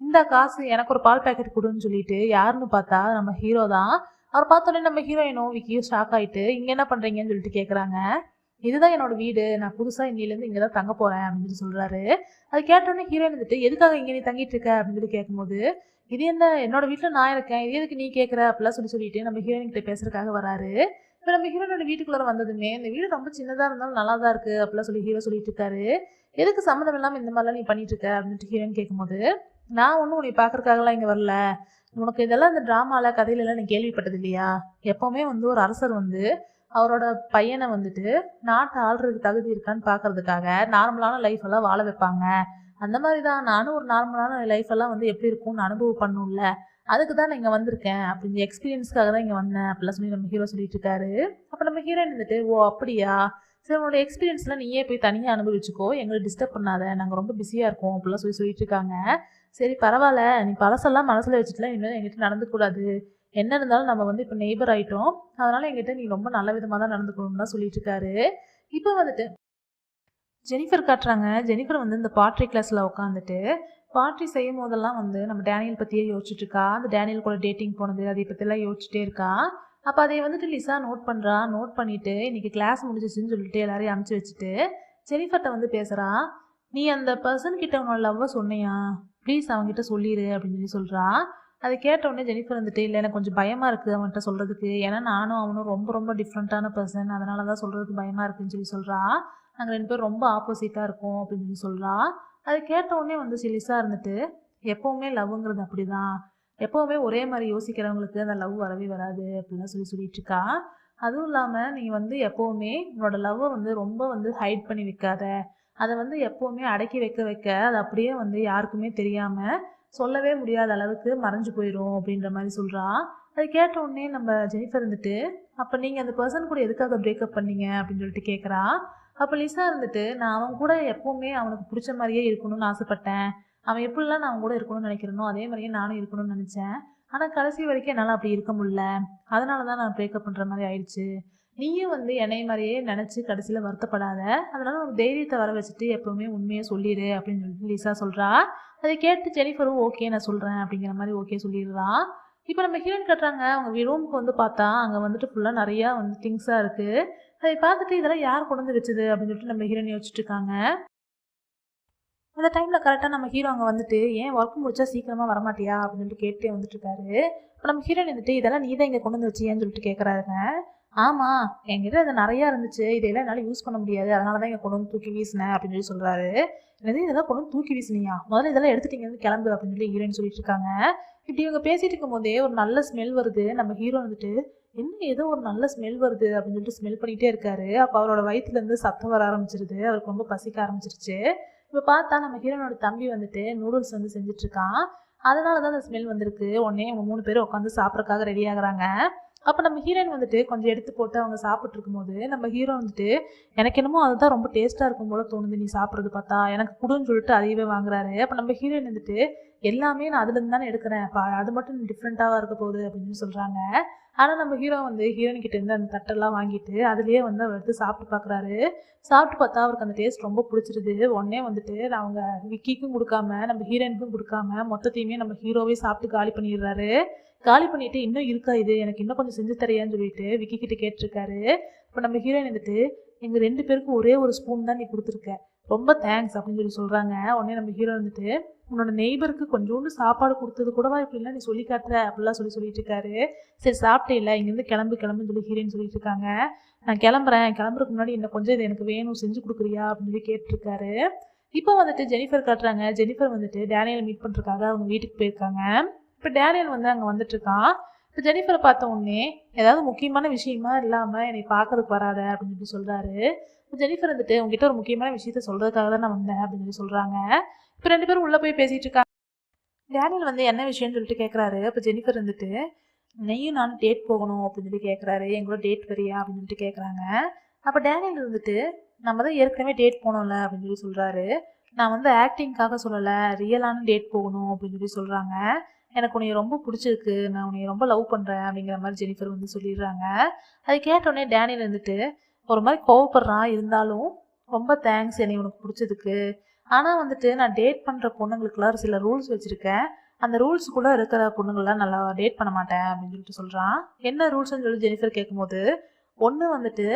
இந்த காசு எனக்கு ஒரு பால் பேக்கெட் கொடுன்னு சொல்லிட்டு யாருன்னு பார்த்தா நம்ம ஹீரோ தான். அவர் பார்த்தோன்னே நம்ம ஹீரோயினும் விக்கியும் ஷாக் ஆயிட்டு இங்க என்ன பண்றீங்கன்னு சொல்லிட்டு கேட்குறாங்க. இதுதான் என்னோட வீடு, நான் புதுசா இன்னிலேருந்து இங்கே தான் தங்க போறேன் அப்படின்னு சொல்லி சொல்றாரு. அது கேட்டோடனே ஹீரோயின் வந்துட்டு எதுக்காக இங்கே நீ தங்கிட்டு இருக்க அப்படின்னு சொல்லி கேட்கும்போது இது என்ன என்னோட வீட்டில் நான் இருக்கேன், இது எதுக்கு நீ கேட்குற அப்படிலாம் சொல்லிட்டு நம்ம ஹீரோயின் கிட்ட பேசுறதுக்காக வராரு. இப்போ நம்ம ஹீரோனோட வீட்டுக்குள்ளே வந்ததுமே இந்த வீடு ரொம்ப சின்னதாக இருந்தாலும் நல்லா தான் இருக்குது அப்படிலாம் சொல்லி ஹீரோ சொல்லிட்டு இருக்காரு. எதுக்கு சம்மந்தம் இல்லாமல் இந்த மாதிரிலாம் நீ பண்ணிட்டு இருக்க அப்படின்ட்டு ஹீரோன்னு கேட்கும்போது நான் ஒன்றும் உன்னை பார்க்கறதுக்காகலாம் இங்கே வரல, உனக்கு இதெல்லாம் இந்த ட்ராமாவில் கதையிலலாம் நீ கேள்விப்பட்டது இல்லையா? எப்போவுமே வந்து ஒரு அரசர் வந்து அவரோட பையனை வந்துட்டு நாட்டை ஆள்றதுக்கு தகுதி இருக்கான்னு பார்க்கறதுக்காக நார்மலான லைஃப் எல்லாம் வாழ வைப்பாங்க. அந்த மாதிரி தான் நானும் ஒரு நார்மலான லைஃப் எல்லாம் வந்து எப்படி இருக்கும்னு அனுபவம் பண்ணும்ல, அதுக்கு தான் நான் இங்கே வந்திருக்கேன், அப்படின்ற எக்ஸ்பீரியன்ஸ்க்காக தான் இங்கே வந்தேன் அப்படிலாம் சொல்லி நம்ம ஹீரோ சொல்லிட்டு இருக்காரு. அப்போ நம்ம ஹீரோயின் வந்துட்டு ஓ அப்படியா, சரி உன்னோட எக்ஸ்பீரியன்ஸ்லாம் நீயே போய் தனியாக அனுபவிச்சுக்கோ, எங்களை டிஸ்டர்ப் பண்ணாத, நாங்கள் ரொம்ப பிஸியாக இருக்கோம் அப்படிலாம் சொல்லிட்டு இருக்காங்க. சரி பரவாயில்ல, நீ பழசெல்லாம் மனசில் வச்சுட்டுலாம் இனிமேல் எங்கிட்ட நடந்துக்கூடாது, என்ன இருந்தாலும் நம்ம வந்து இப்போ நெய்பர் ஆகிட்டோம், அதனால எங்கிட்ட நீ ரொம்ப நல்ல விதமாக தான் நடந்துக்கணும்னு தான் சொல்லிட்டு இருக்காரு. இப்போ வந்துட்டு ஜெனிஃபர் காட்டுறாங்க. ஜெனிஃபர் வந்து இந்த பாட்ரி கிளாஸில் உட்காந்துட்டு பாட்ரி செய்யும் போதெல்லாம் வந்து நம்ம டேனியல் பற்றியே யோசிச்சுட்டு இருக்கா. அந்த டேனியல் கூட டேட்டிங் போனது அதை பற்றிலாம் யோசிச்சுட்டே இருக்கா. அப்போ அதை வந்துட்டு லிசா நோட் பண்ணுறா. நோட் பண்ணிவிட்டு இன்றைக்கி கிளாஸ் முடிஞ்சிச்சுன்னு சொல்லிட்டு எல்லாரையும் அனுப்பிச்சி வச்சுட்டு ஜெனிஃபர்கிட்ட வந்து பேசுகிறா. நீ அந்த பர்சன் கிட்ட உன்னோட லவ்வை சொன்னியா, ப்ளீஸ் அவங்ககிட்ட சொல்லிடு அப்படின்னு சொல்லி சொல்கிறா. அதை கேட்டவுடனே ஜெனிஃபர் வந்துட்டு இல்லை எனக்கு கொஞ்சம் பயமாக இருக்குது அவன்கிட்ட சொல்கிறதுக்கு, ஏன்னா நானும் அவனும் ரொம்ப ரொம்ப டிஃப்ரெண்ட்டான பர்சன், அதனால தான் சொல்கிறதுக்கு பயமாக இருக்குதுன்னு சொல்லி சொல்கிறா. நாங்கள் 2 பேரும் ரொம்ப ஆப்போசிட்டாக இருக்கோம் அப்படின்னு சொல்லி சொல்கிறா. அதை கேட்டவுடனே வந்து சிலிஸாக இருந்துட்டு எப்போவுமே லவ்ங்கிறது அப்படி தான், எப்போவுமே ஒரே மாதிரி யோசிக்கிறவங்களுக்கு அந்த லவ் வரவே வராது அப்படின்லாம் சொல்லிட்டு இருக்கா. அதுவும் இல்லாமல் நீ வந்து எப்போவுமே உன்னோட லவ்வை வந்து ரொம்ப வந்து ஹைட் பண்ணி வைக்காத, அதை வந்து எப்போவுமே அடக்கி வைக்க அது அப்படியே வந்து யாருக்குமே தெரியாமல் சொல்லவே முடியாத அளவுக்கு மறைஞ்சு போயிடும் அப்படின்ற மாதிரி சொல்கிறா. அதை கேட்ட உடனே நம்ம ஜெனிஃபர் இருந்துட்டு அப்போ நீங்கள் அந்த பர்சன் கூட எதுக்காக பிரேக்கப் பண்ணீங்க அப்படின்னு சொல்லிட்டு கேட்குறா. அப்போ லிசா இருந்துட்டு நான் அவன் கூட எப்போவுமே அவனுக்கு பிடிச்ச மாதிரியே இருக்கணும்னு ஆசைப்பட்டேன், அவன் எப்படிலாம் நான் கூட இருக்கணும்னு நினைக்கிறேனோ அதே மாதிரியே நானும் இருக்கணும்னு நினச்சேன், ஆனால் கடைசி வரைக்கும் என்னால் அப்படி இருக்க முடியல, அதனால தான் நான் பிரேக்கப் பண்ணுற மாதிரி ஆயிடுச்சு, நீயும் வந்து என்னை மாதிரியே நினச்சி கடைசியில் வருத்தப்படாத, அதனால உனக்கு தைரியத்தை வர வச்சுட்டு எப்போவுமே உண்மையை சொல்லிடு அப்படின்னு சொல்லிட்டு லிசா சொல்கிறா. அதை கேட்டு ஜெனிஃபரும் ஓகே நான் சொல்கிறேன் அப்படிங்கிற மாதிரி ஓகே சொல்லிடுறான். இப்போ நம்ம ஹீரோயின் கட்டுறாங்க. அவங்க ரூமுக்கு வந்து பார்த்தா அங்கே வந்துட்டு ஃபுல்லாக நிறையா வந்து திங்ஸாக இருக்குது. அதை பார்த்துட்டு இதெல்லாம் யார் கொண்டு வந்து வச்சது அப்படின்னு சொல்லிட்டு நம்ம ஹீரோயின் யோசிச்சுட்டு இருக்காங்க. அந்த டைமில் கரெக்டாக நம்ம ஹீரோ அங்கே வந்துட்டு ஏன் ஒர்க் முடிச்சா சீக்கிரமாக வரமாட்டியா அப்படின்னு சொல்லிட்டு கேட்டே வந்துட்டு இருக்காரு. இப்போ நம்ம ஹீரோயின் வந்துட்டு இதெல்லாம் நீ தான் இங்கே கொண்டு வந்து வச்சியான்னு சொல்லிட்டு கேட்குறாருங்க. ஆமாம், என்கிட்ட இது நிறையா இருந்துச்சு, இதெல்லாம் என்னால் யூஸ் பண்ண முடியாது, அதனால தான் இங்கே கொண்டு வந்து தூக்கி வீசினேன் அப்படின்னு சொல்லி சொல்கிறாரு. என்னது இதெல்லாம் கொண்டு வந்து தூக்கி வீசினியா, முதல்ல இதெல்லாம் எடுத்துட்டீங்க வந்து கிளம்பு அப்படின்னு சொல்லி ஹீரோயின் சொல்லிட்டு இருக்காங்க. இப்படி இவங்க பேசிட்டு இருக்கும் போதே ஒரு நல்ல ஸ்மெல் வருது. நம்ம ஹீரோ வந்துட்டு என்ன ஏதோ ஒரு நல்ல ஸ்மெல் வருது அப்படின்னு சொல்லிட்டு ஸ்மெல் பண்ணிகிட்டே இருக்காரு. அப்போ அவரோட வயிற்றுலேருந்து சத்தம் வர ஆரம்பிச்சிருது. அவருக்கு ரொம்ப பசிக்க ஆரம்பிச்சிருச்சு. இப்போ பார்த்தா நம்ம ஹீரோனோட தம்பி வந்துட்டு நூடுல்ஸ் வந்து செஞ்சிட்ருக்கான். அதனால தான் அந்த ஸ்மெல் வந்திருக்கு. உடனே அவங்க 3 பேரும் உட்காந்து சாப்பிட்றதுக்காக ரெடி ஆகுறாங்க. அப்போ நம்ம ஹீரோயின் வந்துட்டு கொஞ்சம் எடுத்து போட்டு அவங்க சாப்பிட்டு இருக்கும்போது நம்ம ஹீரோ வந்துட்டு எனக்கு என்னமோ அதுதான் ரொம்ப டேஸ்ட்டாக இருக்கும் போல தோணுது நீ சாப்பிட்றது பார்த்தா, எனக்கு கொடுன்னு சொல்லிட்டு அதையவே வாங்குறாரு. அப்போ நம்ம ஹீரோயின் வந்துட்டு எல்லாமே நான் அதுலேருந்து தானே எடுக்கிறேன், அது மட்டும் டிஃப்ரெண்ட்டாக இருக்க போகுது அப்படின்னு சொல்கிறாங்க. ஆனால் நம்ம ஹீரோ வந்து ஹீரோயின் கிட்ட இருந்து அந்த தட்டெல்லாம் வாங்கிட்டு அதுலேயே வந்து அவர் எடுத்து சாப்பிட்டு பார்க்குறாரு. சாப்பிட்டு பார்த்தா அவருக்கு அந்த டேஸ்ட் ரொம்ப பிடிச்சிருது. உடனே வந்துட்டு அவங்க விக்கிக்கும் கொடுக்காம நம்ம ஹீரோயினுக்கும் கொடுக்காம மொத்தத்தையுமே நம்ம ஹீரோவே சாப்பிட்டு காலி பண்ணிடுறாரு. காலி பண்ணிட்டு இன்னும் இருக்கா இது, எனக்கு இன்னும் கொஞ்சம் செஞ்சு தரையான்னு சொல்லிட்டு விக்கி கிட்ட கேட்டிருக்காரு. இப்போ நம்ம ஹீரோயின் வந்துட்டு எங்கள் 2 பேருக்கும் ஒரே ஒரு ஸ்பூன் தான் நீ கொடுத்துருக்க, ரொம்ப தேங்க்ஸ் அப்படின்னு சொல்லி சொல்கிறாங்க. உடனே நம்ம ஹீரோ வந்துட்டு உன்னோட நெய்பருக்கு கொஞ்சோண்டு சாப்பாடு கொடுத்தது கூடவா இப்படிலாம் நீ சொல்லி காட்டுற அப்படிலாம் சொல்லிட்டு இருக்காரு. சரி சாப்பிட்டே இல்லை, இங்கேருந்து கிளம்புன்னு சொல்லி ஹீரோயின் சொல்லிட்டு இருக்காங்க. நான் கிளம்புறதுக்கு முன்னாடி இன்னும் கொஞ்சம் இது எனக்கு வேணும், செஞ்சு கொடுக்குறியா அப்படின்னு சொல்லி கேட்டிருக்காரு. இப்போ வந்துட்டு ஜெனிஃபர் காட்டுறாங்க. ஜெனிஃபர் வந்துட்டு டேனியலை மீட் பண்ணுறதுக்காக அவங்க வீட்டுக்கு போயிருக்காங்க. இப்போ டேனியல் வந்து அங்கே வந்துட்டுருக்கான். இப்போ ஜெனிஃபரை பார்த்த உடனே ஏதாவது முக்கியமான விஷயமா இல்லாமல் என்னை பார்க்கறதுக்கு வராத அப்படின்னு சொல்லி சொல்கிறாரு. இப்போ ஜெனிஃபர் வந்துட்டு உங்ககிட்ட ஒரு முக்கியமான விஷயத்த சொல்கிறதுக்காக தான் நான் வந்தேன் அப்படின்னு சொல்லி சொல்கிறாங்க. இப்போ 2 பேரும் உள்ளே போய் பேசிகிட்டு இருக்காங்க. டேனியல் வந்து என்ன விஷயம்னு சொல்லிட்டு கேட்குறாரு. அப்போ ஜெனிஃபர் வந்துட்டு நீயும் நானும் டேட் போகணும் அப்படின்னு சொல்லி கேட்குறாரு. எங்களோட டேட் வரியா அப்படின்னு சொல்லிட்டு கேட்குறாங்க. அப்போ டேனியல் வந்துட்டு நம்ம தான் ஏற்கனவே டேட் போனோம்ல அப்படின்னு சொல்லி சொல்கிறாரு. நான் வந்து ஆக்டிங்காக சொல்லலை, ரியலான டேட் போகணும் அப்படின்னு சொல்லி சொல்கிறாங்க. எனக்கு உன்னை ரொம்ப பிடிச்சிருக்கு, நான் உன்னை ரொம்ப லவ் பண்ணுறேன் அப்படிங்கிற மாதிரி ஜெனிஃபர் வந்து சொல்லிடுறாங்க. அது கேட்டோடனே டேனியல் வந்துட்டு ஒரு மாதிரி கோவப்படுறான். இருந்தாலும் ரொம்ப தேங்க்ஸ் என்னை உனக்கு பிடிச்சதுக்கு, ஆனால் வந்துட்டு நான் டேட் பண்ணுற பொண்ணுங்களுக்குலாம் சில ரூல்ஸ் வச்சுருக்கேன், அந்த ரூல்ஸுக்குள்ளே இருக்கிற பொண்ணுங்கள்லாம் நல்லா டேட் பண்ண மாட்டேன் அப்படின்னு சொல்லிட்டு சொல்கிறான். என்ன ரூல்ஸ்ன்னு சொல்லி ஜெனிஃபர் கேட்கும்போது ஒன்று வந்துட்டு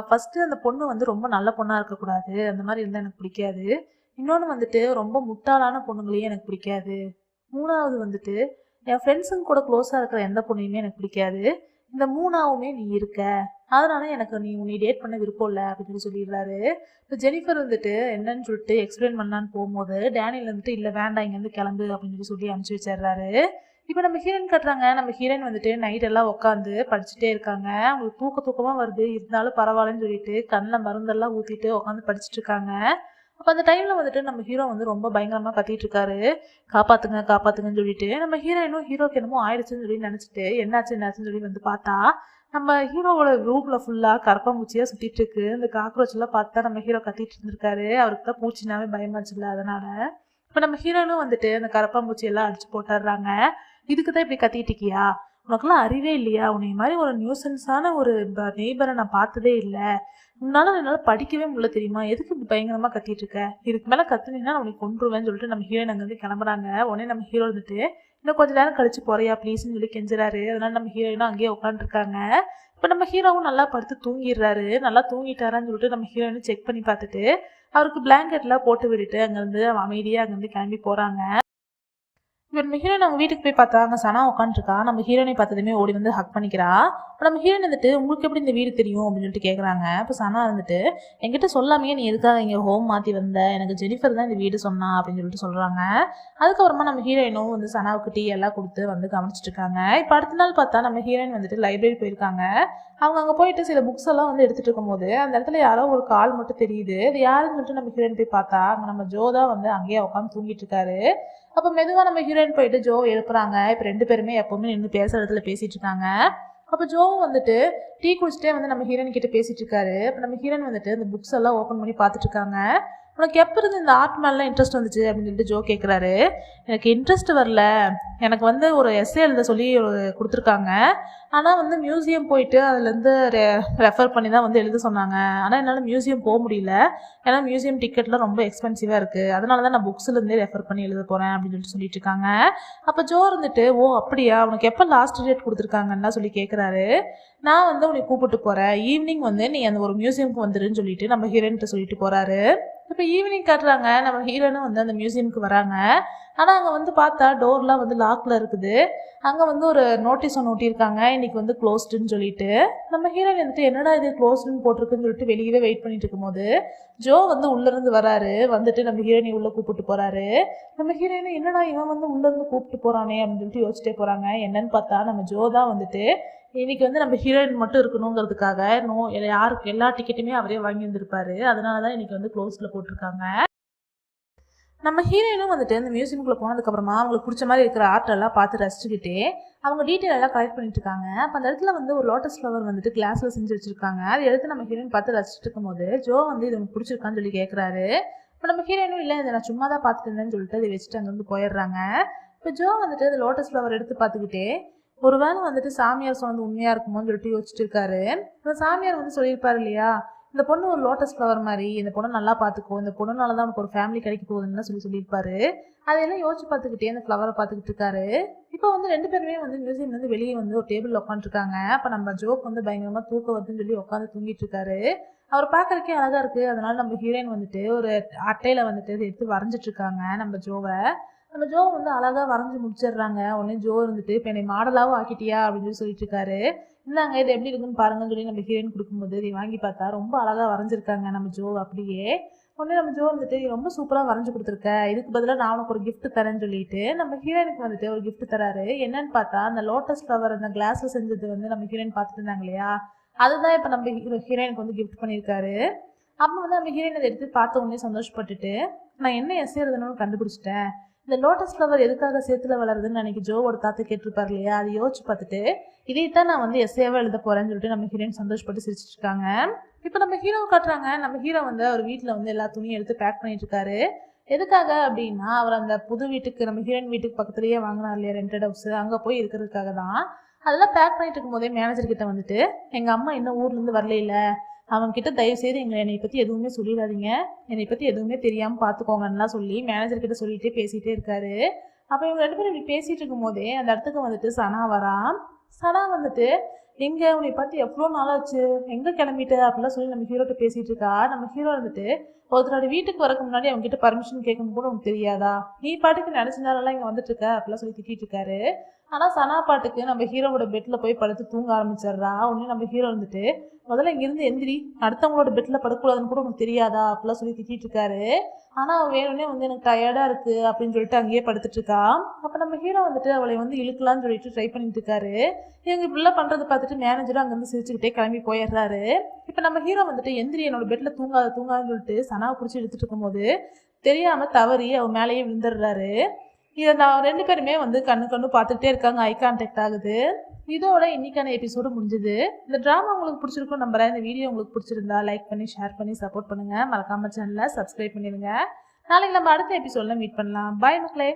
ஃபஸ்ட்டு அந்த பொண்ணு வந்து ரொம்ப நல்ல பொண்ணாக இருக்கக்கூடாது, அந்த மாதிரி இருந்தால் எனக்கு பிடிக்காது. இன்னொன்று வந்துட்டு ரொம்ப முட்டாளான பொண்ணுங்களையும் எனக்கு பிடிக்காது. 3வது வந்துட்டு என் ஃப்ரெண்ட்ஸுங்க கூட க்ளோஸாக இருக்கிற எந்த பொண்ணையுமே எனக்கு பிடிக்காது. இந்த 3ஆவுமே நீ இருக்க, அதனால எனக்கு உன்னை டேட் பண்ண விருப்பம் இல்லை அப்படின்னு சொல்லிடுறாரு. இப்போ ஜெனிஃபர் வந்துட்டு என்னன்னு சொல்லிட்டு எக்ஸ்பிளைன் பண்ணலான்னு போகும்போது டேனியல் வந்துட்டு இல்லை வேண்டாம் இங்கேருந்து கிளம்பு அப்படின்னு சொல்லி அனுப்பிச்சி வச்சிடுறாரு. இப்போ நம்ம ஹீரோயின் கட்டுறாங்க. நம்ம ஹீரோயின் வந்துட்டு நைட் எல்லாம் உட்காந்து படிச்சுட்டே இருக்காங்க. அவங்களுக்கு தூக்கமாக வருது, இருந்தாலும் பரவாயில்லன்னு சொல்லிட்டு கண்ணில் மருந்தெல்லாம் ஊற்றிட்டு உட்காந்து படிச்சுட்டு இருக்காங்க. அப்போ அந்த டைமில் வந்துட்டு நம்ம ஹீரோ வந்து ரொம்ப பயங்கரமாக கத்திட்டு இருக்காரு, காப்பாற்றுங்கன்னு சொல்லிட்டு. நம்ம ஹீரோயினும் ஹீரோக்கு என்னமோ ஆயிடுச்சுன்னு சொல்லி நினச்சிட்டு என்னாச்சுன்னு சொல்லி வந்து பார்த்தா நம்ம ஹீரோவோட ரூமில் ஃபுல்லாக கரப்பாம்பூச்சியாக சுற்றிட்டு இருக்கு. இந்த காக்ரோச் எல்லாம் பார்த்தா நம்ம ஹீரோ கத்திட்டு இருந்திருக்காரு. அவருக்கு தான் பூச்சினாவே பயமாச்சுல்ல, அதனால இப்போ நம்ம ஹீரோனும் வந்துட்டு அந்த கரப்பாம்பூச்சி எல்லாம் அடிச்சு போட்டுடுறாங்க. இதுக்கு தான் இப்படி கத்திட்டு இருக்கியா, உனக்குலாம் அறிவே இல்லையா, உன்னை மாதிரி ஒரு நியூசன்ஸான ஒரு நெய்பரை நான் பார்த்ததே இல்லை, என்னால் படிக்கவே முடியல தெரியுமா, எதுக்கு இப்படி பயங்கரமாக கத்திட்டு இருக்க, இதுக்கு மேலே கத்துனீங்கன்னா நான் உனக்கு கொண்டுருவேன்னு சொல்லிட்டு நம்ம ஹீரோயின் அங்கேருந்து கிளம்புறாங்க. உடனே நம்ம ஹீரோ வந்துட்டு இன்னும் கொஞ்சம் நேரம் கழிச்சு போறியா ப்ளீஸ்ன்னு சொல்லி கெஞ்சுறாரு. அதனால நம்ம ஹீரோயினும் அங்கேயே உட்காந்துருக்காங்க. இப்போ நம்ம ஹீரோவும் நல்லா படுத்து தூங்கிடுறாரு. நல்லா தூங்கிட்டாரான்னு சொல்லிட்டு நம்ம ஹீரோயினும் செக் பண்ணி பார்த்துட்டு அவருக்கு பிளாங்கெட்லாம் போட்டு விட்டுட்டு அங்கேருந்து அமைதியாக அங்கேருந்து கிளம்பி போகிறாங்க. இப்போ நம்ம ஹீரோயின் அவங்க வீட்டுக்கு போய் பார்த்தா அங்கே சனா உட்காந்துருக்கா. நம்ம ஹீரோனை பார்த்ததுமே ஓடி வந்து ஹக் பண்ணிக்கிறா. இப்போ நம்ம ஹீரோயின் வந்துட்டு உங்களுக்கு எப்படி இந்த வீடு தெரியும் அப்படின்னு சொல்லிட்டு கேட்குறாங்க. இப்போ சனா வந்துட்டு என்கிட்ட சொல்லாமையே நீ எதுக்காக இங்கே ஹோம் மாற்றி வந்த, எனக்கு ஜெனிஃபர் தான் இந்த வீடு சொன்னா அப்படின்னு சொல்லிட்டு சொல்கிறாங்க. அதுக்கப்புறமா நம்ம ஹீரோயினும் வந்து சனாவுக்கு டீ எல்லாம் கொடுத்து வந்து கவனிச்சிட்டு இருக்காங்க. இப்போ அடுத்த நாள் பார்த்தா நம்ம ஹீரோயின் வந்துட்டு லைப்ரரி போயிருக்காங்க. அவங்க அங்கே போயிட்டு சில புக்ஸ் எல்லாம் வந்து எடுத்துகிட்டு இருக்கும்போது அந்த இடத்துல யாரோ ஒரு கால் மட்டும் தெரியுது. அது யாருன்னு சொல்லிட்டு நம்ம ஹீரோயின் போய் பார்த்தா அங்கே நம்ம ஜோ தான் வந்து அங்கேயே உட்காந்து தூங்கிட்டு இருக்காரு. அப்போ மெதுவாக நம்ம ஹீரோயின் போயிட்டு ஜோ எழுப்புறாங்க. இப்போ 2 பேருமே எப்போவுமே நின்று பேசுகிற இடத்துல பேசிகிட்டு இருக்காங்க. அப்போ ஜோவும் வந்துட்டு டீ குடிச்சிட்டே வந்து நம்ம ஹீரோயின் கிட்ட பேசிகிட்டு இருக்காரு. இப்போ நம்ம ஹீரோயின் வந்துட்டு இந்த புக்ஸ் எல்லாம் ஓப்பன் பண்ணி பார்த்துட்டு இருக்காங்க. உனக்கு எப்போ இருந்து இந்த ஆர்ட் மேலாம் இன்ட்ரெஸ்ட் வந்துச்சு அப்படின்னு சொல்லிட்டு ஜோ கேட்குறாரு. எனக்கு இன்ட்ரெஸ்ட் வரல, எனக்கு வந்து ஒரு எஸ்ஸே எழுத சொல்லி கொடுத்துருக்காங்க, ஆனால் வந்து மியூசியம் போயிட்டு அதுலேருந்து ரெஃபர் பண்ணி தான் வந்து எழுத சொன்னாங்க. ஆனால் என்னால் மியூசியம் போக முடியல, ஏன்னா மியூசியம் டிக்கெட்லாம் ரொம்ப எக்ஸ்பென்சிவாக இருக்குது, அதனால தான் நான் புக்ஸ்லேருந்தே ரெஃபர் பண்ணி எழுத போகிறேன் அப்படின்னு சொல்லிட்டு இருக்காங்க. அப்போ ஜோ இருந்துட்டு ஓ அப்படியா, உனக்கு எப்போ லாஸ்ட் டேட் கொடுத்துருக்காங்கன்னா சொல்லி கேட்குறாரு. நான் வந்து உன்னை கூப்பிட்டு போகிறேன், ஈவினிங் வந்து நீ அந்த ஒரு மியூசியமுக்கு வந்துருன்னு சொல்லிட்டு நம்ம ஹீரோயின்கிட்ட சொல்லிட்டு போகிறாரு. இப்போ ஈவினிங் காட்டுறாங்க, நம்ம ஹீரோயினும் வந்து அந்த மியூசியமுக்கு வராங்க. ஆனால் அங்கே வந்து பார்த்தா டோர்லாம் வந்து லாக்கில் இருக்குது. அங்கே வந்து ஒரு நோட்டீஸ் ஒன்று ஒட்டியிருக்காங்க, இன்னைக்கு வந்து க்ளோஸ்டுன்னு சொல்லிட்டு. நம்ம ஹீரோயின் வந்துட்டு என்னடா இது க்ளோஸ்டுன்னு போட்டிருக்குன்னு சொல்லிட்டு வெளியவே வெயிட் பண்ணிட்டு இருக்கும்போது ஜோ வந்து உள்ளேருந்து வராரு. வந்துட்டு நம்ம ஹீரோயினை உள்ளே கூப்பிட்டு போகிறாரு. நம்ம ஹீரோயினை என்னடா இவன் வந்து உள்ளேருந்து கூப்பிட்டு போகிறானே அப்படின்னு சொல்லிட்டு யோசிச்சிட்டே போகிறாங்க. என்னன்னு பார்த்தா நம்ம ஜோ தான் வந்துட்டு இன்னைக்கு வந்து நம்ம ஹீரோயின் மட்டும் இருக்கணுங்கிறதுக்காக யாருக்கு எல்லா டிக்கெட்டுமே அவரே வாங்கி வந்திருப்பாரு. அதனால தான் இன்னைக்கு வந்து க்ளோஸில் போட்டிருக்காங்க. நம்ம ஹீரோயினும் வந்துட்டு இந்த மியூசியமுக்குள்ளே போனதுக்கப்புறமா அவங்களுக்கு பிடிச்ச மாதிரி இருக்கிற ஆர்ட்டெல்லாம் பார்த்து ரசிச்சுக்கிட்டே அவங்க டீட்டெயில் எல்லாம் கலெக்ட் பண்ணிட்டு இருக்காங்க. அப்போ அந்த இடத்துல வந்து ஒரு லோட்டஸ் ஃப்ளவர் வந்துட்டு கிளாஸில் செஞ்சு வச்சிருக்காங்க. அதை எடுத்து நம்ம ஹீரோயின் பார்த்து ரசிச்சுட்டு இருக்கும்போது ஜோ வந்து இது எனக்கு பிடிச்சிருக்கான்னு சொல்லி கேட்குறாரு. இப்போ நம்ம ஹீரோயினும் இல்லை, இதை நான் சும்மா தான் பார்த்துட்டு இருந்தேன்னு சொல்லிட்டு அதை வச்சுட்டு அங்கேருந்து போயிடுறாங்க. இப்போ ஜோ வந்துட்டு அந்த லோட்டஸ் ஃப்ளவர் எடுத்து பார்த்துக்கிட்டே ஒருவேளை வந்துட்டு சாமியார் சொன்னது உண்மையாக இருக்குமோன்னு சொல்லிட்டு யோசிச்சுட்டு இருக்காரு. அந்த சாமியார் வந்து சொல்லியிருப்பாரு இல்லையா, இந்த பொண்ணு ஒரு லோட்டஸ் ஃப்ளவர் மாதிரி, இந்த பொண்ணை நல்லா பார்த்துக்கோ, இந்த பொண்ணுனால தான் உனக்கு ஒரு ஃபேமிலி கிடைக்க போகுதுன்னு சொல்லியிருப்பாரு. அதையெல்லாம் யோசிச்சு பார்த்துக்கிட்டே அந்த ஃப்ளவரை பார்த்துக்கிட்டு இருக்காரு. இப்போ வந்து 2 பேருமே வந்து மியூசியம் வந்து வெளியே வந்து ஒரு டேபிள் உட்காந்துருக்காங்க. அப்போ நம்ம ஜோக் வந்து பயங்கரமாக தூக்கம் வருதுன்னு சொல்லி உட்காந்து தூங்கிட்டு இருக்காரு. அவர் பார்க்கறக்கே அழகா இருக்கு. அதனால நம்ம ஹீரோயின் வந்துட்டு ஒரு அட்டையில வந்துட்டு எடுத்து வரைஞ்சிட்டு இருக்காங்க நம்ம ஜோவை. நம்ம ஜோ வந்து அழகா வரைஞ்சி முடிச்சிடுறாங்க. உடனே ஜோ இருந்துட்டு இப்போ என்னை மாடலாவும் ஆக்கிட்டியா அப்படின்னு சொல்லிட்டு இருக்காரு. இந்தாங்க இது எப்படி இருக்குன்னு பாருங்கன்னு சொல்லி நம்ம ஹீரோயின் கொடுக்கும்போது இதை வாங்கி பார்த்தா ரொம்ப அழகா வரைஞ்சிருக்காங்க நம்ம ஜோ. அப்படியே உடனே நம்ம ஜோ வந்துட்டு ரொம்ப சூப்பராக வரைஞ்சி கொடுத்துருக்க, இதுக்கு பதிலாக நான் உனக்கு ஒரு கிஃப்ட் தரேன்னு சொல்லிட்டு நம்ம ஹீரோயினுக்கு வந்துட்டு ஒரு கிஃப்ட் தராரு. என்னன்னு பார்த்தா அந்த லோட்டஸ் ஃப்ளவர் அந்த கிளாஸ்ல செஞ்சது வந்து நம்ம ஹீரோயின் பார்த்துட்டு இருந்தாங்க இல்லையா, அதுதான் இப்போ நம்ம ஹீரோயினுக்கு வந்து கிஃப்ட் பண்ணியிருக்காரு. அப்போ வந்து நம்ம ஹீரோயின் அதை எடுத்து பார்த்த உடனே சந்தோஷப்பட்டுட்டு நான் என்ன எஸ்ஸே எழுதணும்னு கண்டுபிடிச்சிட்டேன். இந்த லோட்டஸ் ஃப்ளவர் எதுக்காக சேத்துல வளருதுன்னு அன்னைக்கு ஜோவோட தாத்தா கேட்டிருப்பாரு இல்லையா, அதை யோசிச்சு பார்த்துட்டு இதைத்தான் நான் வந்து எஸ்ஏவா எழுத போறேன்னு சொல்லிட்டு நம்ம ஹீரோயின் சந்தோஷப்பட்டு சிரிச்சிட்டு இருக்காங்க. இப்போ நம்ம ஹீரோ காட்டுறாங்க. நம்ம ஹீரோ வந்து அவர் வீட்டில் வந்து எல்லா துணியும் எடுத்து பேக் பண்ணிட்டு இருக்காரு. எதுக்காக அப்படின்னா அவர் அந்த புது வீட்டுக்கு நம்ம ஹீரோயின் வீட்டுக்கு பக்கத்துலேயே வாங்கினார் இல்லையா ரெண்டட் ஹவுஸ், அங்கே போய் இருக்கிறதுக்காக தான். அதெல்லாம் பேக் பண்ணிட்டு இருக்கும் போதே மேனேஜர் கிட்ட வந்துட்டு எங்கள் அம்மா இன்னும் ஊர்லேருந்து வரல இல்லை, அவன்கிட்ட தயவுசெய்து என்னை பற்றி எதுவுமே சொல்லிடாதீங்க, என்னை பற்றி எதுவுமே தெரியாமல் பார்த்துக்கோங்கன்னெலாம் சொல்லி மேனேஜர் கிட்ட சொல்லிகிட்டே பேசிகிட்டே இருக்காரு. அப்போ இவங்க 2 பேரும் இப்படி பேசிகிட்டு இருக்கும் போதே அந்த இடத்துக்கு வந்துட்டு சனா வரா. சனா வந்துட்டு எங்கே உன்னை பற்றி எவ்வளோ நாளாச்சு, எங்கே கிளம்பிட்டு அப்படிலாம் சொல்லி நம்ம ஹீரோட்ட பேசிகிட்டு இருக்கா. நம்ம ஹீரோ வந்துட்டு ஒருத்தரோட வீட்டுக்கு வரக்கு முன்னாடி அவங்க கிட்ட பர்மிஷன் கேட்கணும் கூட உனக்கு தெரியாதா, நீ பாட்டுக்கு நினச்ச நேரம்லாம் இங்கே வந்துட்டு இருக்க அப்படிலாம் சொல்லி திட்டிட்டு இருக்காரு. ஆனால் சனா பாட்டுக்கு நம்ம ஹீரோவோட பெட்டில் போய் படுத்து தூங்க ஆரம்பிச்சிடுறா. உடனே நம்ம ஹீரோ வந்துட்டு முதல்ல இங்கிருந்து எந்திரி, அடுத்தவங்களோட பெட்டில் படுக்கூடாதுன்னு கூட உனக்கு தெரியாதா அப்படிலாம் சொல்லி திட்டிட்டு இருக்காரு. ஆனால் அவன் வேணும்னே வந்து எனக்கு டயர்டாக இருக்குது அப்படின்னு சொல்லிட்டு அங்கேயே படுத்துட்டு இருக்கா. அப்போ நம்ம ஹீரோ வந்துட்டு அவளை வந்து இழுக்கலான்னு சொல்லிட்டு ட்ரை பண்ணிட்டு இருக்காரு. இவங்க இப்படிலாம் பண்ணுறது பார்த்துட்டு மேனேஜரும் அங்கேருந்து சிரிச்சுக்கிட்டே கிளம்பி போயிடுறாரு. இப்போ நம்ம ஹீரோ வந்துட்டு எந்திரி என்னோட பெட்டில் தூங்காதுன்னு சொல்லிட்டு சனாவை பிடிச்சி எடுத்துட்டு இருக்கும்போது தெரியாமல் தவறி அவன் மேலேயே விழுந்துடுறாரு. இதை நான் 2 பேருமே வந்து கண்ணு பார்த்துக்கிட்டே இருக்காங்க, ஐ கான்டாக்ட் ஆகுது. இதோட இன்னைக்கான எபிசோடு முடிஞ்சுது. இந்த ட்ராமா உங்களுக்கு பிடிச்சிருக்கும் நம்புறேன். இந்த வீடியோ உங்களுக்கு பிடிச்சிருந்தா லைக் பண்ணி ஷேர் பண்ணி சப்போர்ட் பண்ணுங்க. மறக்காம சேனலை சப்ஸ்கிரைப் பண்ணிடுங்க. நாளைக்கு நம்ம அடுத்த எபிசோட்ல மீட் பண்ணலாம். பாய் மக்களே.